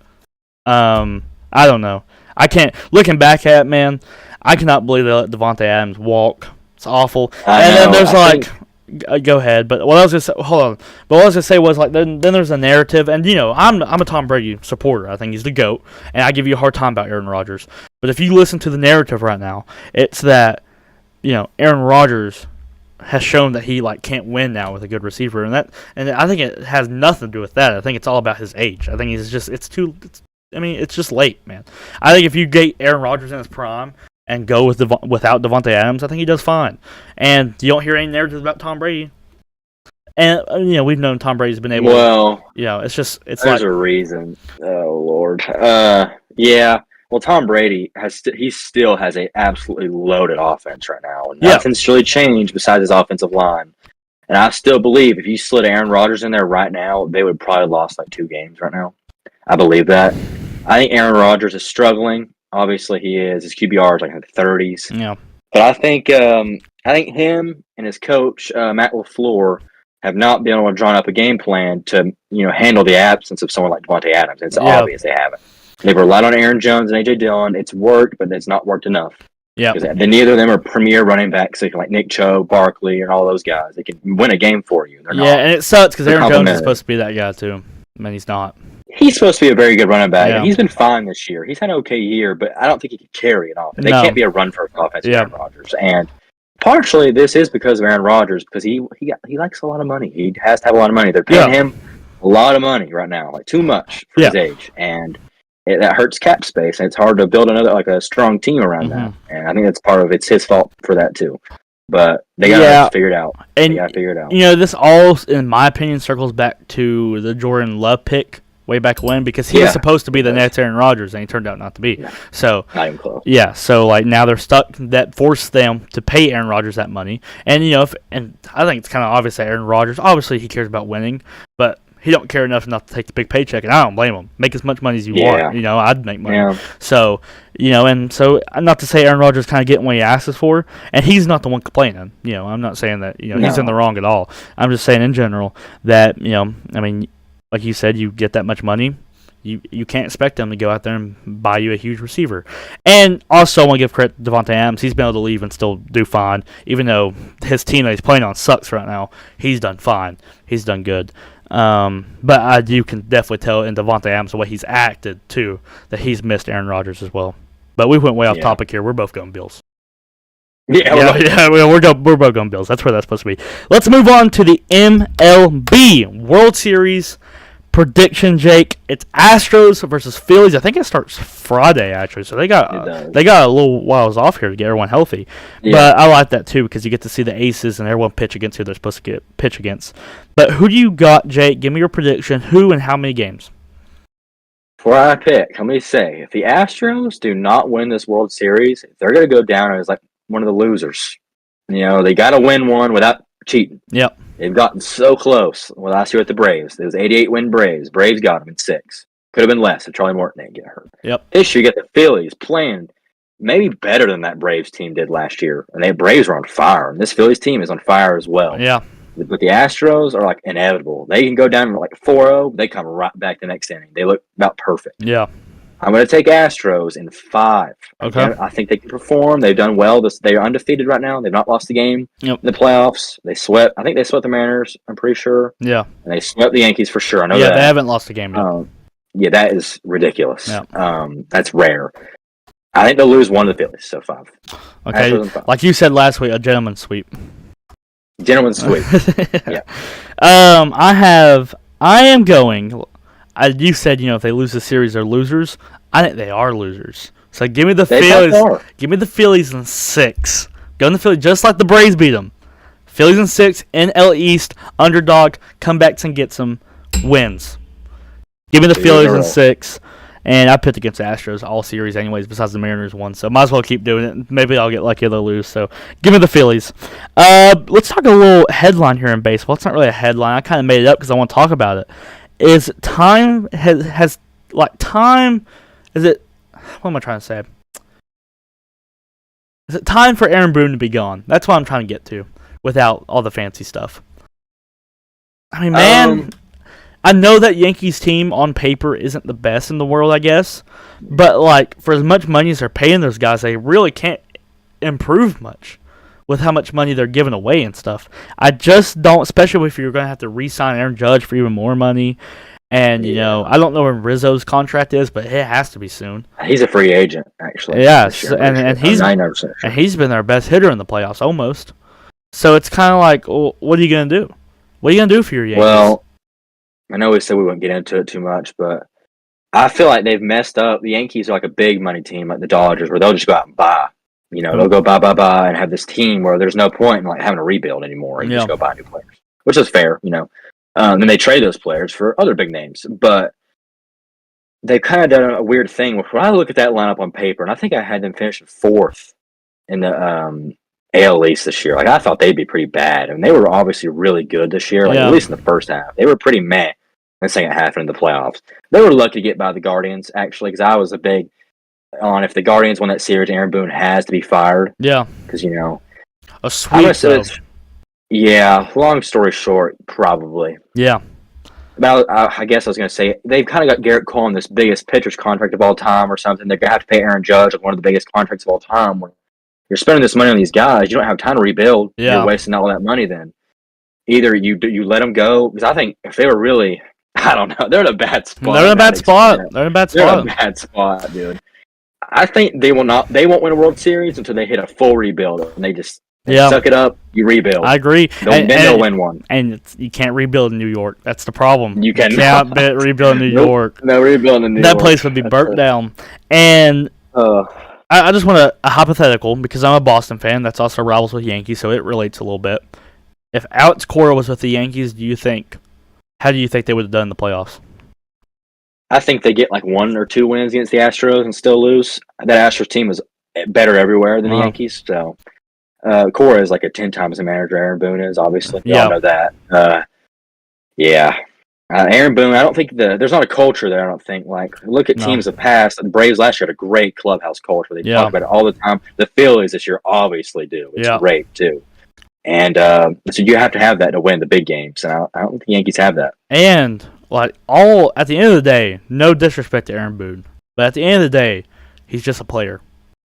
I don't know. I can't. Looking back at it, man, I cannot believe they let Devontae Adams walk. It's awful. Then there's go ahead. But what I was going to say, hold on. But what I was going to say was, like, then there's a narrative. And, I'm a Tom Brady supporter. I think he's the GOAT. And I give you a hard time about Aaron Rodgers. But if you listen to the narrative right now, it's that, Aaron Rodgers has shown that he can't win now with a good receiver, and I think it has nothing to do with that. I think it's all about his age. I think it's just late, man. I think if you get Aaron Rodgers in his prime and go without Devontae Adams, I think he does fine. And you don't hear any narratives about Tom Brady. And we've known Tom Brady's been able. Well, it's there's like a reason. Oh Lord. Yeah. Well, Tom Brady he still has a absolutely loaded offense right now, and nothing's really changed besides his offensive line. And I still believe if you slid Aaron Rodgers in there right now, they would probably lost like 2 games right now. I believe that. I think Aaron Rodgers is struggling. Obviously, he is. His QBR is like in the 30s. Yeah. But I think him and his coach Matt LaFleur have not been able to draw up a game plan to handle the absence of someone like Devontae Adams. It's obvious they haven't. They've relied on Aaron Jones and AJ Dillon. It's worked, but it's not worked enough. Yeah, because neither of them are premier running backs, like Nick Chubb, Barkley, and all those guys. They can win a game for you. They're not. And it sucks because Aaron Jones is supposed to be that guy too. I mean, he's not. He's supposed to be a very good running back, and he's been fine this year. He's had an okay year, but I don't think he can carry it off. They can't be a run-first offense with Aaron Rodgers. And partially this is because of Aaron Rodgers, because he likes a lot of money. He has to have a lot of money. They're paying him a lot of money right now, like too much for his age. And that hurts cap space, and it's hard to build a strong team around that. And I think that's part of it's his fault for that too. But they got to figure it out. This all, in my opinion, circles back to the Jordan Love pick way back when, because he was supposed to be the next Aaron Rodgers, and he turned out not to be. Yeah. So not even close. Yeah, so like now they're stuck. That forced them to pay Aaron Rodgers that money, and and I think it's kind of obvious that Aaron Rodgers, obviously he cares about winning, but he don't care enough not to take the big paycheck, and I don't blame him. Make as much money as you want. I'd make money. Yeah. So, and so not to say Aaron Rodgers kind of getting what he asks for, and he's not the one complaining. I'm not saying that he's in the wrong at all. I'm just saying in general that I mean, like you said, you get that much money, you can't expect them to go out there and buy you a huge receiver. And also, I want to give credit to Devontae Adams. He's been able to leave and still do fine, even though his team that he's playing on sucks right now. He's done fine. He's done good. But you can definitely tell in Devontae Adams the way he's acted too that he's missed Aaron Rodgers as well. But we went way off topic here. We're both going Bills. We're both going Bills. That's where that's supposed to be. Let's move on to the MLB World Series prediction, Jake. It's Astros versus Phillies. I think it starts Friday actually, so they got a little while off here to get everyone healthy. But I like that too because you get to see the aces and everyone pitch against who they're supposed to pitch against. But who do you got, Jake? Give me your prediction. Who and how many games? Before I pick, let me say, if the Astros do not win this World Series, they're going to go down as like one of the losers. They got to win one without cheating. Yep. They've gotten so close. Well, last year with the Braves, it was 88-win Braves. Braves got them in 6. Could have been less if Charlie Morton didn't get hurt. Yep. This year, you get the Phillies playing maybe better than that Braves team did last year. And the Braves are on fire. And this Phillies team is on fire as well. Yeah. But the Astros are like inevitable. They can go down like 4-0. They come right back the next inning. They look about perfect. Yeah. I'm going to take Astros in 5. Okay. I think they can perform. They've done well. They are undefeated right now. They've not lost a game in the playoffs. I think they swept the Mariners, I'm pretty sure. Yeah. And they swept the Yankees for sure. I know that. Yeah, they haven't lost a game yet. That is ridiculous. Yeah. That's rare. I think they'll lose one of the Phillies, so 5. Okay. Like you said last week, a gentleman's sweep. Gentleman's sweep. Yeah. You said, if they lose the series, they're losers. I think they are losers. So give me the Phillies. Give me the Phillies in 6. Go in the Phillies, just like the Braves beat them. Phillies in 6, NL East, underdog, comebacks and get some wins. Give me the Phillies in 6. And I picked against the Astros all series anyways, besides the Mariners one. So might as well keep doing it. Maybe I'll get lucky they'll lose. So give me the Phillies. Let's talk a little headline here in baseball. It's not really a headline. I kind of made it up because I want to talk about it. Is it time what am I trying to say? Is it time for Aaron Boone to be gone? That's what I'm trying to get to without all the fancy stuff. I mean, man, I know that Yankees team on paper isn't the best in the world, I guess. But, like, for as much money as they're paying those guys, they really can't improve much with how much money they're giving away and stuff. I just don't, especially if you're going to have to re-sign Aaron Judge for even more money. And, I don't know when Rizzo's contract is, but it has to be soon. He's a free agent, actually. Yes, and he's been their best hitter in the playoffs, almost. So it's kind of like, well, what are you going to do? What are you going to do for your Yankees? Well, I know we said we wouldn't get into it too much, but I feel like they've messed up. The Yankees are like a big money team, like the Dodgers, where they'll just go out and buy. They'll go buy, and have this team where there's no point in like having a rebuild anymore. You just go buy new players. which is fair, and they trade those players for other big names. But they've kind of done a weird thing. When I look at that lineup on paper, and I think I had them finishing fourth in the AL East this year. Like, I thought they'd be pretty bad, and they were obviously really good this year. Like, at least in the first half, they were pretty meh in the second half and in the playoffs. They were lucky to get by the Guardians, actually, because I was a big on if the Guardians won that series, Aaron Boone has to be fired. Yeah, because a sweep. Yeah, long story short, probably. Yeah. About, I guess I was going to say, they've kind of got Garrett Cole on this biggest pitcher's contract of all time or something. They're going to have to pay Aaron Judge like one of the biggest contracts of all time. When you're spending this money on these guys, you don't have time to rebuild. Yeah. You're wasting all that money then. Either you let them go, because I think if they were really, I don't know, they're in a bad spot. They're in a bad spot. They're in a bad spot, dude. I think they won't win a World Series until they hit a full rebuild, and they just suck it up. You rebuild. I agree. Then they'll win one. And you can't rebuild in New York. That's the problem. You can't rebuild in New York. No rebuild in New York. That place would be burnt down. And I just want a hypothetical, because I'm a Boston fan. That's also rivals with Yankees, so it relates a little bit. If Alex Cora was with the Yankees, how do you think they would have done in the playoffs? I think they get like 1 or 2 wins against the Astros and still lose. That Astros team is better everywhere than the Yankees. So Cora is like a 10 times the manager Aaron Boone is, obviously. We all know that. Aaron Boone, I don't think there's not a culture there, I don't think. Like, look at teams of past. The Braves last year had a great clubhouse culture. They talk about it all the time. The Phillies this year obviously do. It's great, too. And so you have to have that to win the big games. And I don't think the Yankees have that. And at the end of the day, no disrespect to Aaron Boone, but at the end of the day, he's just a player.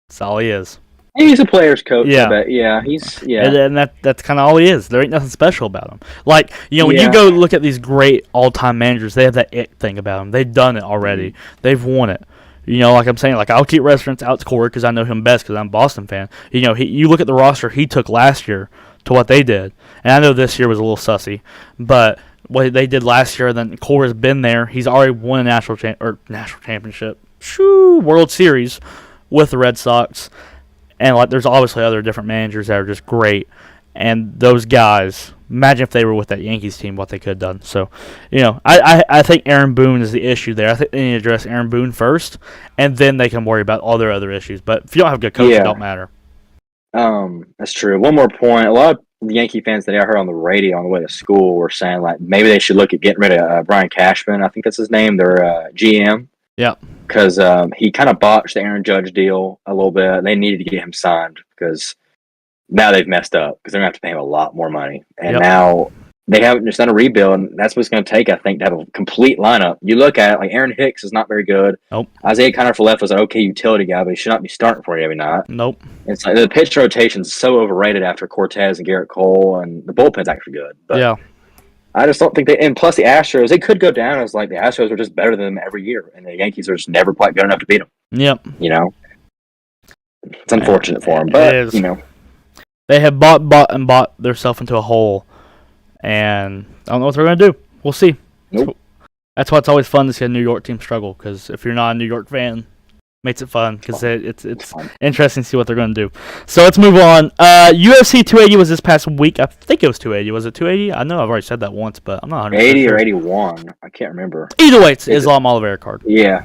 That's all he is. He's a player's coach. Yeah, and that's kind of all he is. There ain't nothing special about him. Like, when you go look at these great all-time managers, they have that it thing about them. They've done it already. Mm-hmm. They've won it. Like I'm saying, like, I'll keep reference out to Corey because I know him best because I'm a Boston fan. You look at the roster he took last year to what they did, and I know this year was a little sussy, but what they did last year, then Cora's been there. He's already won a national championship, World Series with the Red Sox, and there's obviously other different managers that are just great. And those guys, imagine if they were with that Yankees team, what they could have done. So, I think Aaron Boone is the issue there. I think they need to address Aaron Boone first, and then they can worry about all their other issues. But if you don't have good coaching, it don't matter. That's true. One more point. A lot of the Yankee fans that I heard on the radio on the way to school were saying, like, maybe they should look at getting rid of Brian Cashman. I think that's his name, their GM. Yeah. Because he kind of botched the Aaron Judge deal a little bit. They needed to get him signed because now they've messed up because they're going to have to pay him a lot more money. And now they haven't just done a rebuild, and that's what it's going to take, I think, to have a complete lineup. You look at it, like, Aaron Hicks is not very good. Nope. Isaiah Kiner for left was an okay utility guy, but he should not be starting for you every night. Nope. It's like the pitch rotation's so overrated after Cortez and Garrett Cole, and the bullpen's actually good. But I just don't think and plus the Astros, they could go down as like the Astros are just better than them every year, and the Yankees are just never quite good enough to beat them. Yep. It's unfortunate for them, but, it is. They have bought themselves into a hole, and I don't know what they're going to do. We'll see. Nope. That's why it's always fun to see a New York team struggle, because if you're not a New York fan, makes it fun, because it's interesting to see what they're going to do. So let's move on. UFC 280 was this past week. I think it was 280. Was it 280? I know I've already said that once, but I'm not 100%. 80 or 81. I can't remember. Either way, it's Islam Oliveira card. Yeah.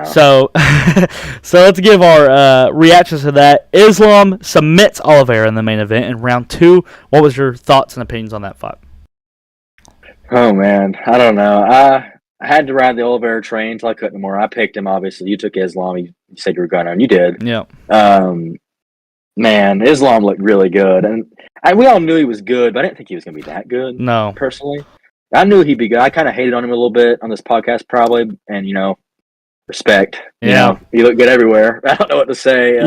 So let's give our reactions to that. Islam submits Oliveira in the main event in round 2. What was your thoughts and opinions on that fight? Oh, man. I don't know. I had to ride the Oliveira train until I couldn't anymore. I picked him, obviously. You took Islam. You said you were going on. You did. Yeah. Man, Islam looked really good. And we all knew he was good, but I didn't think he was going to be that good. No. Personally. I knew he'd be good. I kind of hated on him a little bit on this podcast, probably. And, respect. Yeah. He looked good everywhere. I don't know what to say.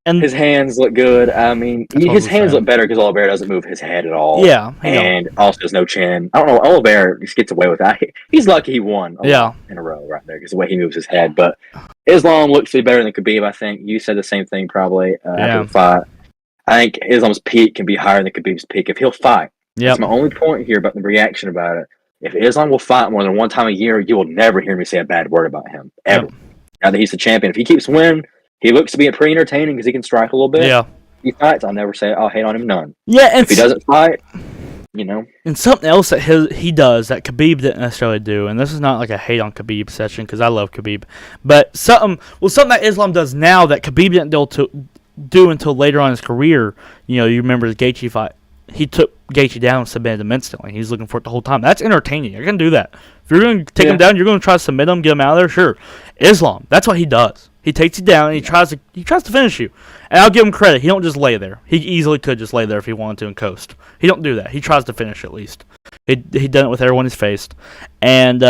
And his hands look good. I mean, his hands look better because Oliveira doesn't move his head at all. Yeah. And also has no chin. I don't know. Oliveira just gets away with that. He's lucky he won in a row right there because the way he moves his head. But Islam looks to be better than Khabib, I think. You said the same thing probably after the fight. I think Islam's peak can be higher than Khabib's peak if he'll fight. That's my only point here about the reaction about it. If Islam will fight more than one time a year, you will never hear me say a bad word about him, ever. Yep. Now that he's the champion. If he keeps winning, he looks to be pretty entertaining because he can strike a little bit. Yeah. If he fights, I'll never say I'll hate on him none. Yeah, and if he doesn't fight, you know. And something else that he does that Khabib didn't necessarily do, and this is not like a hate on Khabib session because I love Khabib, but something that Islam does now that Khabib didn't do until later on in his career. You remember the Gaethje fight. He took Gaethje down and submitted him instantly. He's looking for it the whole time. That's entertaining. You're going to do that. If you're going to take him down, you're going to try to submit him, get him out of there. Sure. Islam, that's what he does. He takes you down and he tries to finish you. And I'll give him credit. He don't just lay there. He easily could just lay there if he wanted to and coast. He don't do that. He tries to finish at least. He done it with everyone he's faced. And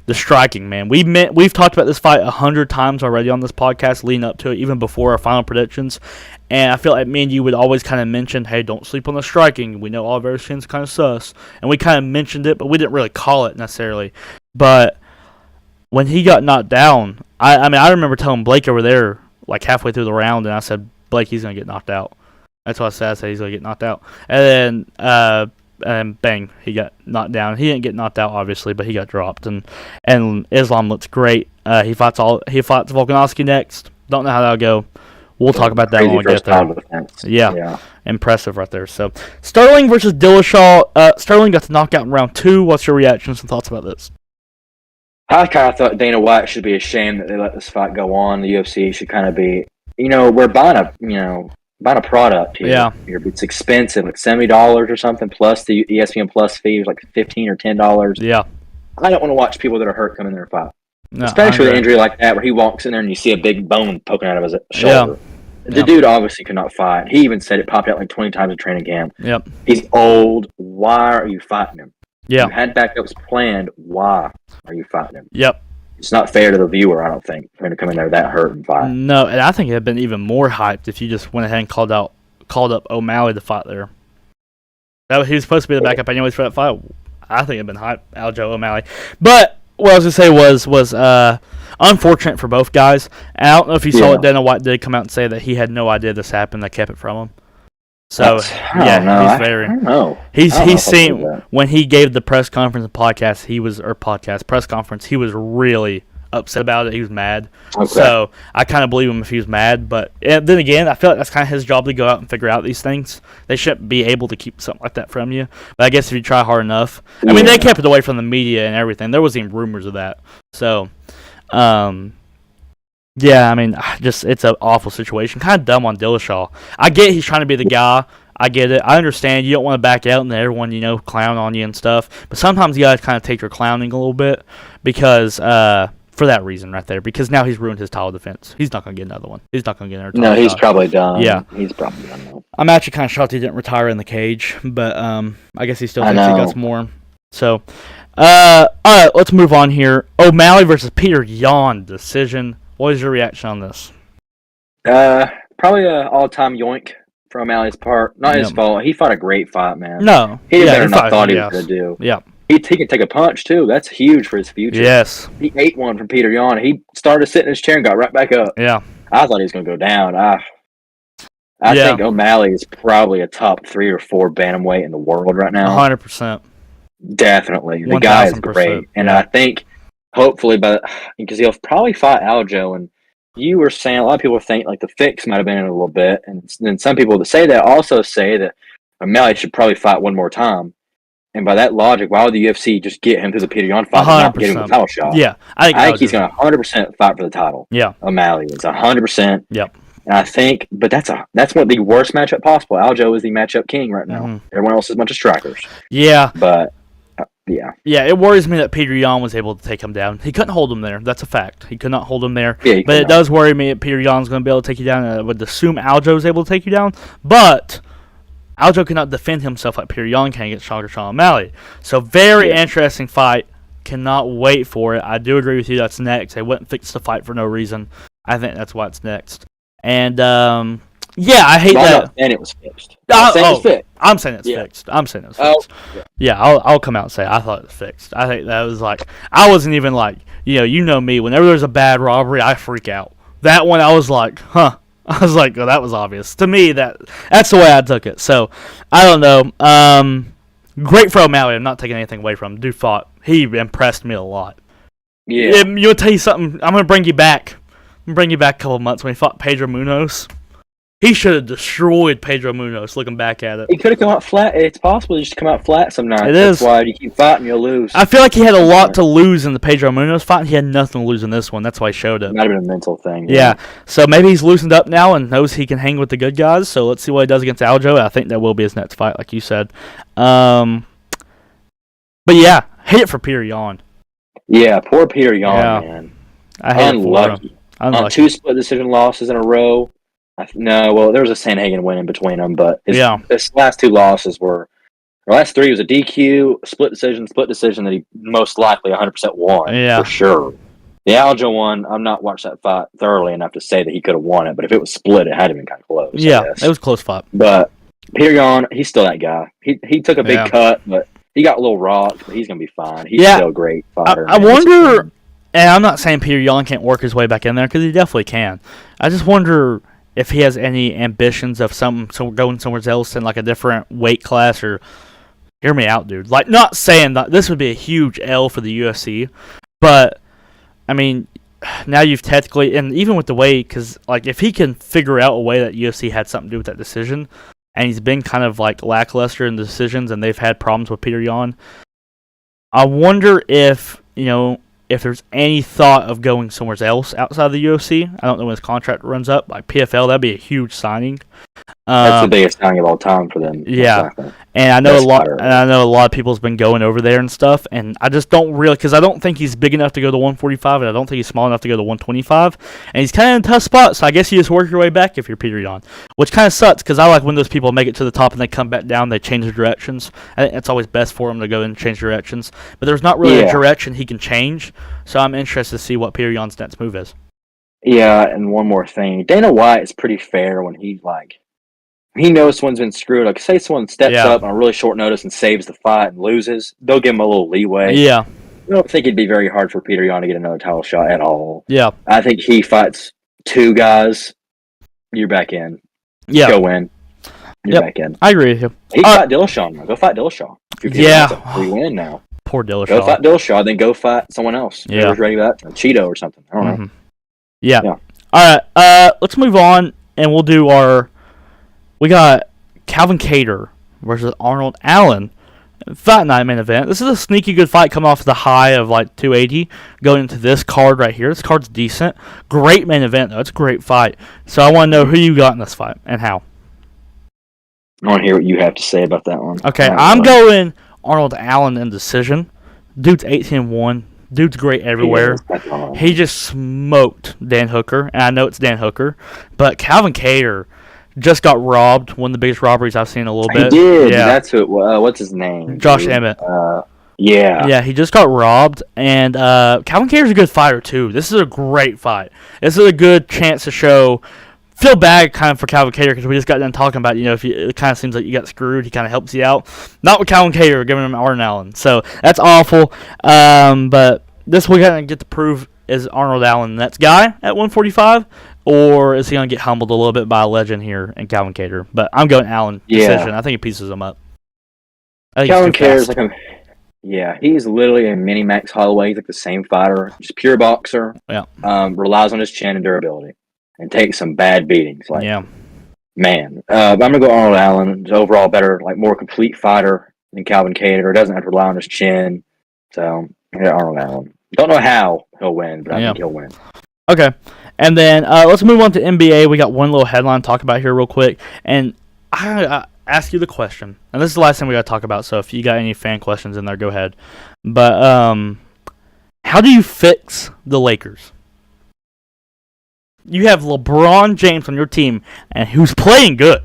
the striking, man. We've talked about this fight 100 times already on this podcast leading up to it, even before our final predictions. And I feel like me and you would always kind of mention, hey, don't sleep on the striking. We know Oliveira's chin's kind of sus. And we kind of mentioned it, but we didn't really call it necessarily. But when he got knocked down, I remember telling Blake over there, like halfway through the round, and I said, Blake, he's going to get knocked out. That's what I said. I said he's going to get knocked out. And then, bang, he got knocked down. He didn't get knocked out, obviously, but he got dropped. And Islam looks great. He fights Volkanovski next. Don't know how that'll go. We'll talk about that when we get there. Yeah, impressive right there. So, Sterling versus Dillashaw. Sterling got the knockout in round 2. What's your reactions and thoughts about this? I kind of thought Dana White should be ashamed that they let this fight go on. The UFC should kind of be, we're buying a product here. Yeah. It's expensive, like $70 or something, plus the ESPN Plus fee is like $15 or $10. Yeah. I don't want to watch people that are hurt come in there and fight. No, especially with an injury like that where he walks in there and you see a big bone poking out of his shoulder. Yeah. The dude obviously could not fight. He even said it popped out like 20 times in training camp. Yep. He's old. Why are you fighting him? Yeah. You had backups planned. Why are you fighting him? Yep. It's not fair to the viewer, I don't think, for him to come in there that hurt and fight. No, and I think it had been even more hyped if you just went ahead and called up O'Malley to fight there. He was supposed to be the backup anyways for that fight. I think it had been hyped, Aljo O'Malley. But what I was going to say was unfortunate for both guys. And I don't know if you saw it. Dana White did come out and say that he had no idea this happened. They kept it from him. So I don't know. He's seen when he gave the press conference and podcast. He was really upset about it. He was mad. Okay. So I kind of believe him if he was mad. But then again, I feel like that's kind of his job to go out and figure out these things. They shouldn't be able to keep something like that from you. But I guess if you try hard enough, I mean, they kept it away from the media and everything. There wasn't even rumors of that. So, yeah, I mean, it's an awful situation. Kind of dumb on Dillashaw. I get he's trying to be the guy. I get it. I understand you don't want to back out and everyone, clown on you and stuff. But sometimes you got to kind of take your clowning a little bit because for that reason right there. Because now he's ruined his title defense. He's not going to get another one. He's not going to get another title. No, he's probably done. Yeah. He's probably done now. I'm actually kind of shocked he didn't retire in the cage. But I guess he still thinks he got some more. So, all right, let's move on here. O'Malley versus Peter Yan decision. What is your reaction on this? Probably an all-time yoink for O'Malley's part. Not his fault. He fought a great fight, man. No. He did better than I thought he was going to do. Yeah. He can take a punch, too. That's huge for his future. Yes. He ate one from Peter Yan. He started sitting in his chair and got right back up. Yeah. I thought he was going to go down. I think O'Malley is probably a top 3 or 4 bantamweight in the world right now. 100%. Definitely. The guy is great. And I think, hopefully, because he'll probably fight Aljo. And you were saying, a lot of people think like the fix might have been in a little bit. And then some people that say that also say that O'Malley should probably fight one more time. And by that logic, why would the UFC just get him through the Peter Yan fight and not get him the title shot? Yeah. I think he's going to 100% fight for the title. Yeah. O'Malley is 100%. Yep. And I think, but that's one of the worst matchup possible. Aljo is the matchup king right now. Mm-hmm. Everyone else is a bunch of strikers. Yeah. But, yeah. Yeah, it worries me that Peter Yan was able to take him down. He couldn't hold him there. That's a fact. He could not hold him there. Yeah, but it does worry me that Peter Yan's going to be able to take you down. And I would assume Aljo is able to take you down. But Aljo cannot defend himself like Peter Yan can against Sean O'Malley. So very interesting fight. Cannot wait for it. I do agree with you. That's next. They wouldn't fix the fight for no reason. I think that's why it's next. And yeah, I hate that. And it was fixed. I'm saying it's fixed. I'm saying it's fixed. Yeah, I'll come out and say I thought it was fixed. I think that was like I wasn't even like you know me. Whenever there's a bad robbery, I freak out. That one I was like, huh. I was like, oh, that was obvious. To me, that's the way I took it. So, I don't know. Great for O'Malley. I'm not taking anything away from him. Dude fought. He impressed me a lot. Yeah. You'll tell you something. I'm going to bring you back. A couple of months when he fought Pedro Munoz. He should have destroyed Pedro Munoz. Looking back at it, He could have come out flat. It's possible just to come out flat sometimes. It That's is. why you keep fighting, you'll lose. I feel like he had a lot to lose in the Pedro Munoz fight. And he had nothing to lose in this one. That's why he showed it. Might have been a mental thing. Yeah. So maybe he's loosened up now and knows he can hang with the good guys. So let's see what he does against Aljo. I think that will be his next fight, like you said. But yeah, hate it for Peter Yan. Yeah, poor Peter Yan, man. I hate Unlucky. it for him. On 2 split decision losses in a row. Well, there was a Sanhagen win in between them, but his last 2 losses were. The last 3 was a DQ, split decision that he most likely 100% won, for sure. The Aljo one, I'm not watched that fight thoroughly enough to say that he could have won it, but if it was split, it had to been kind of close. Yeah, it was a close fight. But Peter Yan, he's still that guy. He took a big cut, but he got a little rocked, but he's going to be fine. He's still a great fighter. I wonder, and I'm not saying Peter Yan can't work his way back in there, because he definitely can. I just wonder if he has any ambitions of going somewhere else in like a different weight class or... Hear me out, dude. Like, not saying that this would be a huge L for the UFC, but, I mean, now you've technically, and even with the way, because, like, if he can figure out a way that UFC had something to do with that decision, and he's been kind of, like, lackluster in the decisions, and they've had problems with Peter Yan, I wonder if, if there's any thought of going somewhere else outside of the UFC. I don't know when his contract runs up. Like PFL, that'd be a huge signing. That's the biggest signing of all time for them. Yeah, and I know a lot. And I know a lot of people's been going over there and stuff. And I just don't really, because I don't think he's big enough to go to 145, and I don't think he's small enough to go to 125. And he's kind of in a tough spot. So I guess you just work your way back if you're Peter Yan, which kind of sucks because I like when those people make it to the top and they come back down. They change their directions. I think it's always best for them to go and change directions. But there's not really a direction he can change. So I'm interested to see what Peter Yan's next move is. Yeah, and one more thing, Dana White is pretty fair when he knows someone's been screwed. Like, say someone steps up on a really short notice and saves the fight and loses, they'll give him a little leeway. Yeah. I don't think it'd be very hard for Peter Yan to get another title shot at all. Yeah. I think he fights 2 guys, you're back in. Yeah. Go win. You're back in. I agree with you. He fight Dillashaw now. Go fight Dillashaw. Yeah. We win now. Poor Dillashaw. Go fight Dillashaw, then go fight someone else. Yeah. Whoever's ready for that. Cheeto or something. I don't know. Yeah. All right. Let's move on, and we'll do we got Calvin Kattar versus Arnold Allen. Fight night main event. This is a sneaky good fight coming off the high of like 280 going into this card right here. This card's decent. Great main event, though. It's a great fight. So I want to know who you got in this fight and how. I want to hear what you have to say about that one. Okay, I'm going Arnold Allen in decision. Dude's 18-1. Dude's great everywhere. He just smoked Dan Hooker, and I know it's Dan Hooker, but Calvin Kattar just got robbed. One of the biggest robberies I've seen in a little bit. He did. Yeah. That's who. What's his name? Josh Emmett. Yeah. Yeah, he just got robbed, and Calvin Kattar's a good fighter too. This is a great fight. This is a good chance to show. Feel bad kind of for Calvin Kattar because we just got done talking about, if it kind of seems like you got screwed, he kind of helps you out. Not with Calvin Kattar, giving him Arnold Allen. So that's awful. But this we're going to get to prove, is Arnold Allen the next guy at 145, or is he going to get humbled a little bit by a legend here in Calvin Kattar? But I'm going Allen decision. I think he pieces him up. Calvin Kattar's he's literally a mini Max Holloway. He's like the same fighter, just pure boxer. Yeah. Relies on his chin and durability. And take some bad beatings. Man. I'm going to go Arnold Allen. He's overall better, more complete fighter than Calvin Kattar. Doesn't have to rely on his chin. So, Arnold Allen. Don't know how he'll win, but I think he'll win. Okay. And then let's move on to NBA. We got one little headline to talk about here real quick. And I ask you the question. And this is the last thing we got to talk about, so if you got any fan questions in there, go ahead. But how do you fix the Lakers? You have LeBron James on your team, and who's playing good.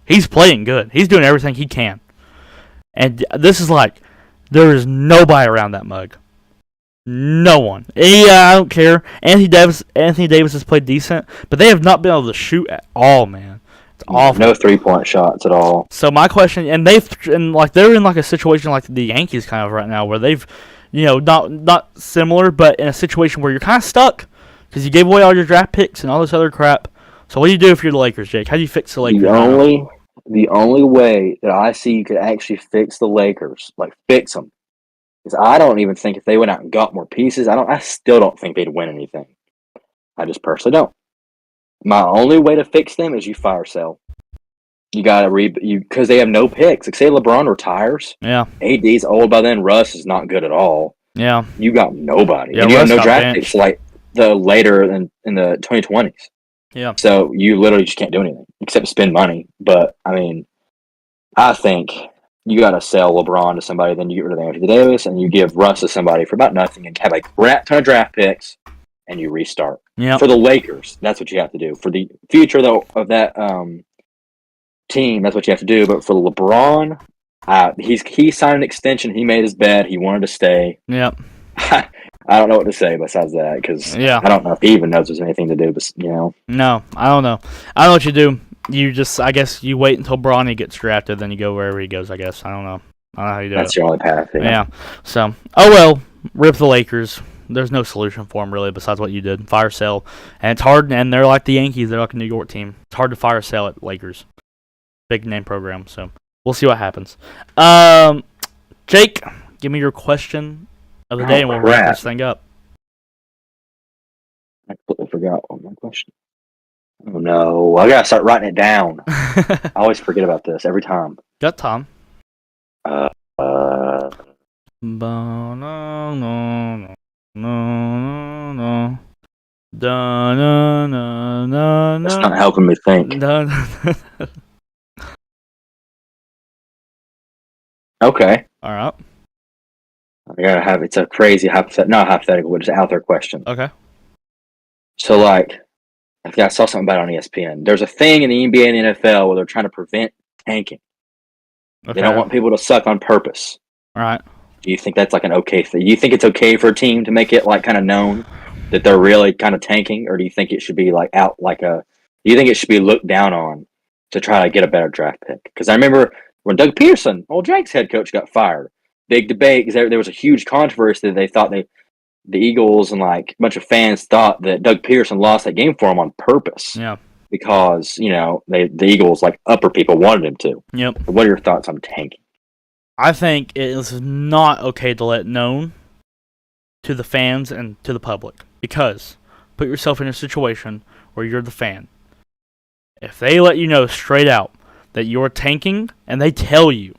He's playing good. He's doing everything he can. And this is there is nobody around that mug. No one. Yeah, I don't care. Anthony Davis has played decent, but they have not been able to shoot at all, man. It's awful. No 3-point shots at all. So my question, and they're in a situation like the Yankees kind of right now, where they've, not similar, but in a situation where you're kind of stuck. Because you gave away all your draft picks and all this other crap. So what do you do if you're the Lakers, Jake? How do you fix the Lakers? The only way that I see you could actually fix the Lakers, fix them, is I don't even think if they went out and got more pieces, I still don't think they'd win anything. I just personally don't. My only way to fix them is you fire sell. You gotta because they have no picks. Like say LeBron retires, Yeah. AD's old by then. Russ is not good at all. Yeah. You got nobody, Yeah, and you Russ have no got draft benched. picks like the later in the 2020s. Yeah. So you literally just can't do anything except spend money. But I mean, I think you got to sell LeBron to somebody, then you get rid of Anthony Davis, and you give Russ to somebody for about nothing, and have a crap ton of draft picks, and you restart. Yep. For the Lakers, that's what you have to do. For the future though of that team, that's what you have to do. But for LeBron, he signed an extension. He made his bed. He wanted to stay. Yep. I don't know what to say besides that because Yeah. I don't know if he even knows there's anything to do. But No, I don't know. I don't know what you do. You just, I guess, you wait until Bronny gets drafted, then you go wherever he goes. I guess I don't know. I don't know how you do that's it. your only path. Yeah. So, oh well. Rip the Lakers. There's no solution for them really besides what you did. Fire sale, and it's hard. And they're like the Yankees. They're like a New York team. It's hard to fire sale at Lakers. Big name program. So we'll see what happens. Jake, give me your question of the day, and we'll wrap this thing up. I completely forgot what my question. Oh no, I gotta start writing it down. I always forget about this every time. Got Tom. Uh, That's not helping me think. Okay. All right. I gotta have it's a crazy not hypothetical, but just out there question. Okay. So like, I saw something about it on ESPN. There's a thing in the NBA and the NFL where they're trying to prevent tanking. Okay. They don't want people to suck on purpose. All right. Do you think that's like an okay thing? Do you think it's okay for a team to make it like kind of known that they're really kind of tanking, or do you think it should be like out like a? Do you think it should be looked down on to try to get a better draft pick? Because I remember when Doug Peterson, old Jake's head coach, got fired. Big debate because there was a huge controversy that they thought the Eagles and like a bunch of fans thought that Doug Peterson lost that game for him on purpose. Yeah. Because the Eagles like upper people wanted him to. Yep. What are your thoughts on tanking? I think it is not okay to let known to the fans and to the public, because put yourself in a situation where you're the fan. If they let you know straight out that you're tanking and they tell you,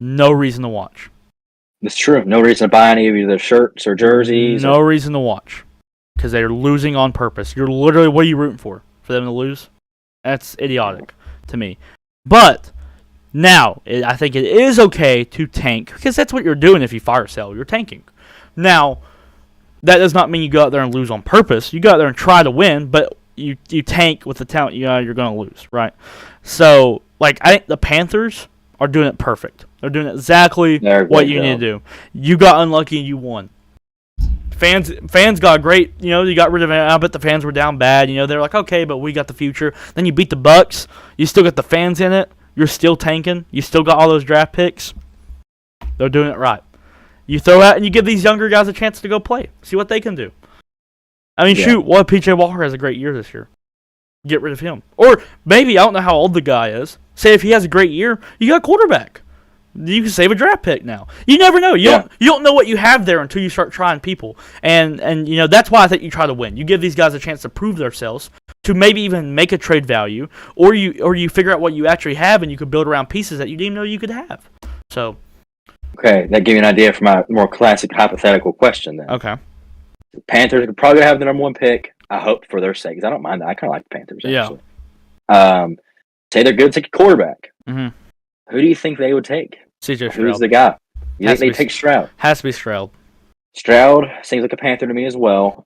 no reason to watch. It's true. No reason to buy any of their shirts or jerseys. No reason to watch, because they're losing on purpose. You're literally, what are you rooting for? For them to lose? That's idiotic to me. But now, I think it is okay to tank, because that's what you're doing if you fire sale. You're tanking. Now, that does not mean you go out there and lose on purpose. You go out there and try to win, but you tank with the talent you're going to lose, right? So, like, I think the Panthers are doing it perfect. They're doing exactly what you need to do. You got unlucky and you won. Fans got great, you got rid of it. I bet the fans were down bad. They're like, okay, but we got the future. Then you beat the Bucks. You still got the fans in it. You're still tanking. You still got all those draft picks. They're doing it right. You throw out and you give these younger guys a chance to go play. See what they can do. I mean, shoot, what if P.J. Walker has a great year this year? Get rid of him. Or maybe, I don't know how old the guy is. Say if he has a great year, you got a quarterback. You can save a draft pick now. You never know. You don't know what you have there until you start trying people. And that's why I think you try to win. You give these guys a chance to prove themselves, to maybe even make a trade value, or you figure out what you actually have and you could build around pieces that you didn't even know you could have. So, okay, that gave you an idea for my more classic hypothetical question then. Okay. The Panthers could probably have the number one pick. I hope for their sake, because I don't mind that. I kind of like the Panthers, actually. Yeah. Say they're good to take a quarterback. Mm-hmm. Who do you think they would take? CJ Stroud. Who's the guy? You think they take Stroud? Has to be Stroud. Stroud seems like a Panther to me as well.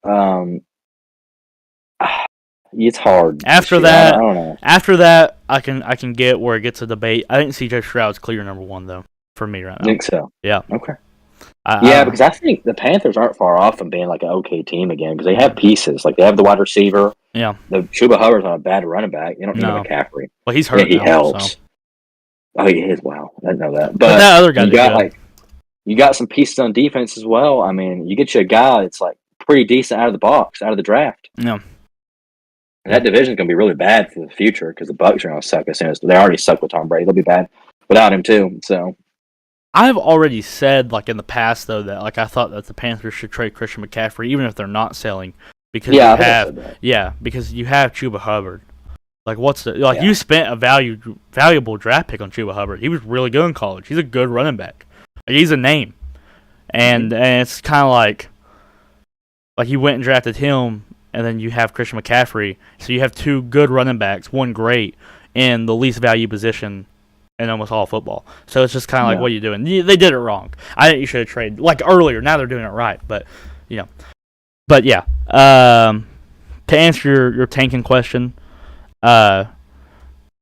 It's hard. After that, I don't know. After that, I can get where it gets a debate. I think CJ Stroud's clear number one though for me right now. I think so. Yeah. Okay. Because I think the Panthers aren't far off from being like an okay team again, because they have pieces. Like they have the wide receiver. Yeah. The Chuba Hubbard's not a bad running back. You don't need McCaffrey. Well, he's hurt. He now, helps. So. Oh, he is. Wow, I didn't know that. But that other guy, you got some pieces on defense as well. I mean, you get you a guy that's like pretty decent out of the box, out of the draft. Yeah. And that division's going to be really bad for the future, because the Bucs are going to suck as soon as they already suck with Tom Brady. They'll be bad without him too. So. I've already said, like in the past, though, that like I thought that the Panthers should trade Christian McCaffrey, even if they're not selling, because Yeah, I think I said that. because you have Chuba Hubbard. Like, you spent a valuable draft pick on Chuba Hubbard. He was really good in college. He's a good running back. Like, he's a name, and it's kind of like you went and drafted him, and then you have Christian McCaffrey. So you have two good running backs, one great, in the least value position in almost all football. So it's just kind of like, what are you doing? They did it wrong. I think you should have traded like earlier. Now they're doing it right, but But yeah, to answer your tanking question, to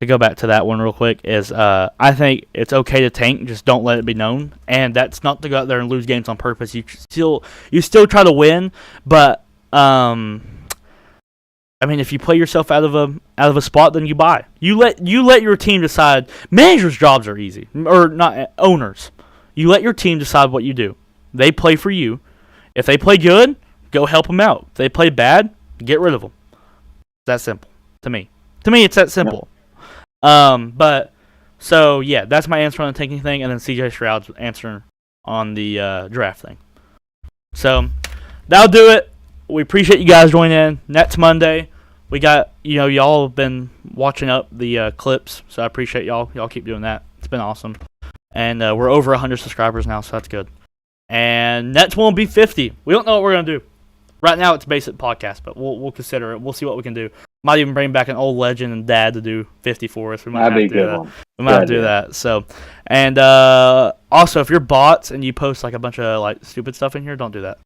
go back to that one real quick, is I think it's okay to tank, just don't let it be known. And that's not to go out there and lose games on purpose. You still try to win, but I mean, if you play yourself out of a spot, then you buy. You let your team decide. Managers' jobs are easy, or not owners. You let your team decide what you do. They play for you. If they play good, go help them out. If they play bad, get rid of them. It's that simple to me. To me, it's that simple. But so yeah, that's my answer on the tanking thing, and then CJ Stroud's answer on the draft thing. So that'll do it. We appreciate you guys joining in. Next Monday, we got y'all have been watching up the clips, so I appreciate y'all. Y'all keep doing that. It's been awesome, and we're over 100 subscribers now, so that's good. And next one will be 50. We don't know what we're gonna do. Right now, it's basic podcast, but we'll consider it. We'll see what we can do. Might even bring back an old legend and dad to do 50 for us. We might have to do that. We might have to do that. So, and also, if you're bots and you post like a bunch of like stupid stuff in here, don't do that.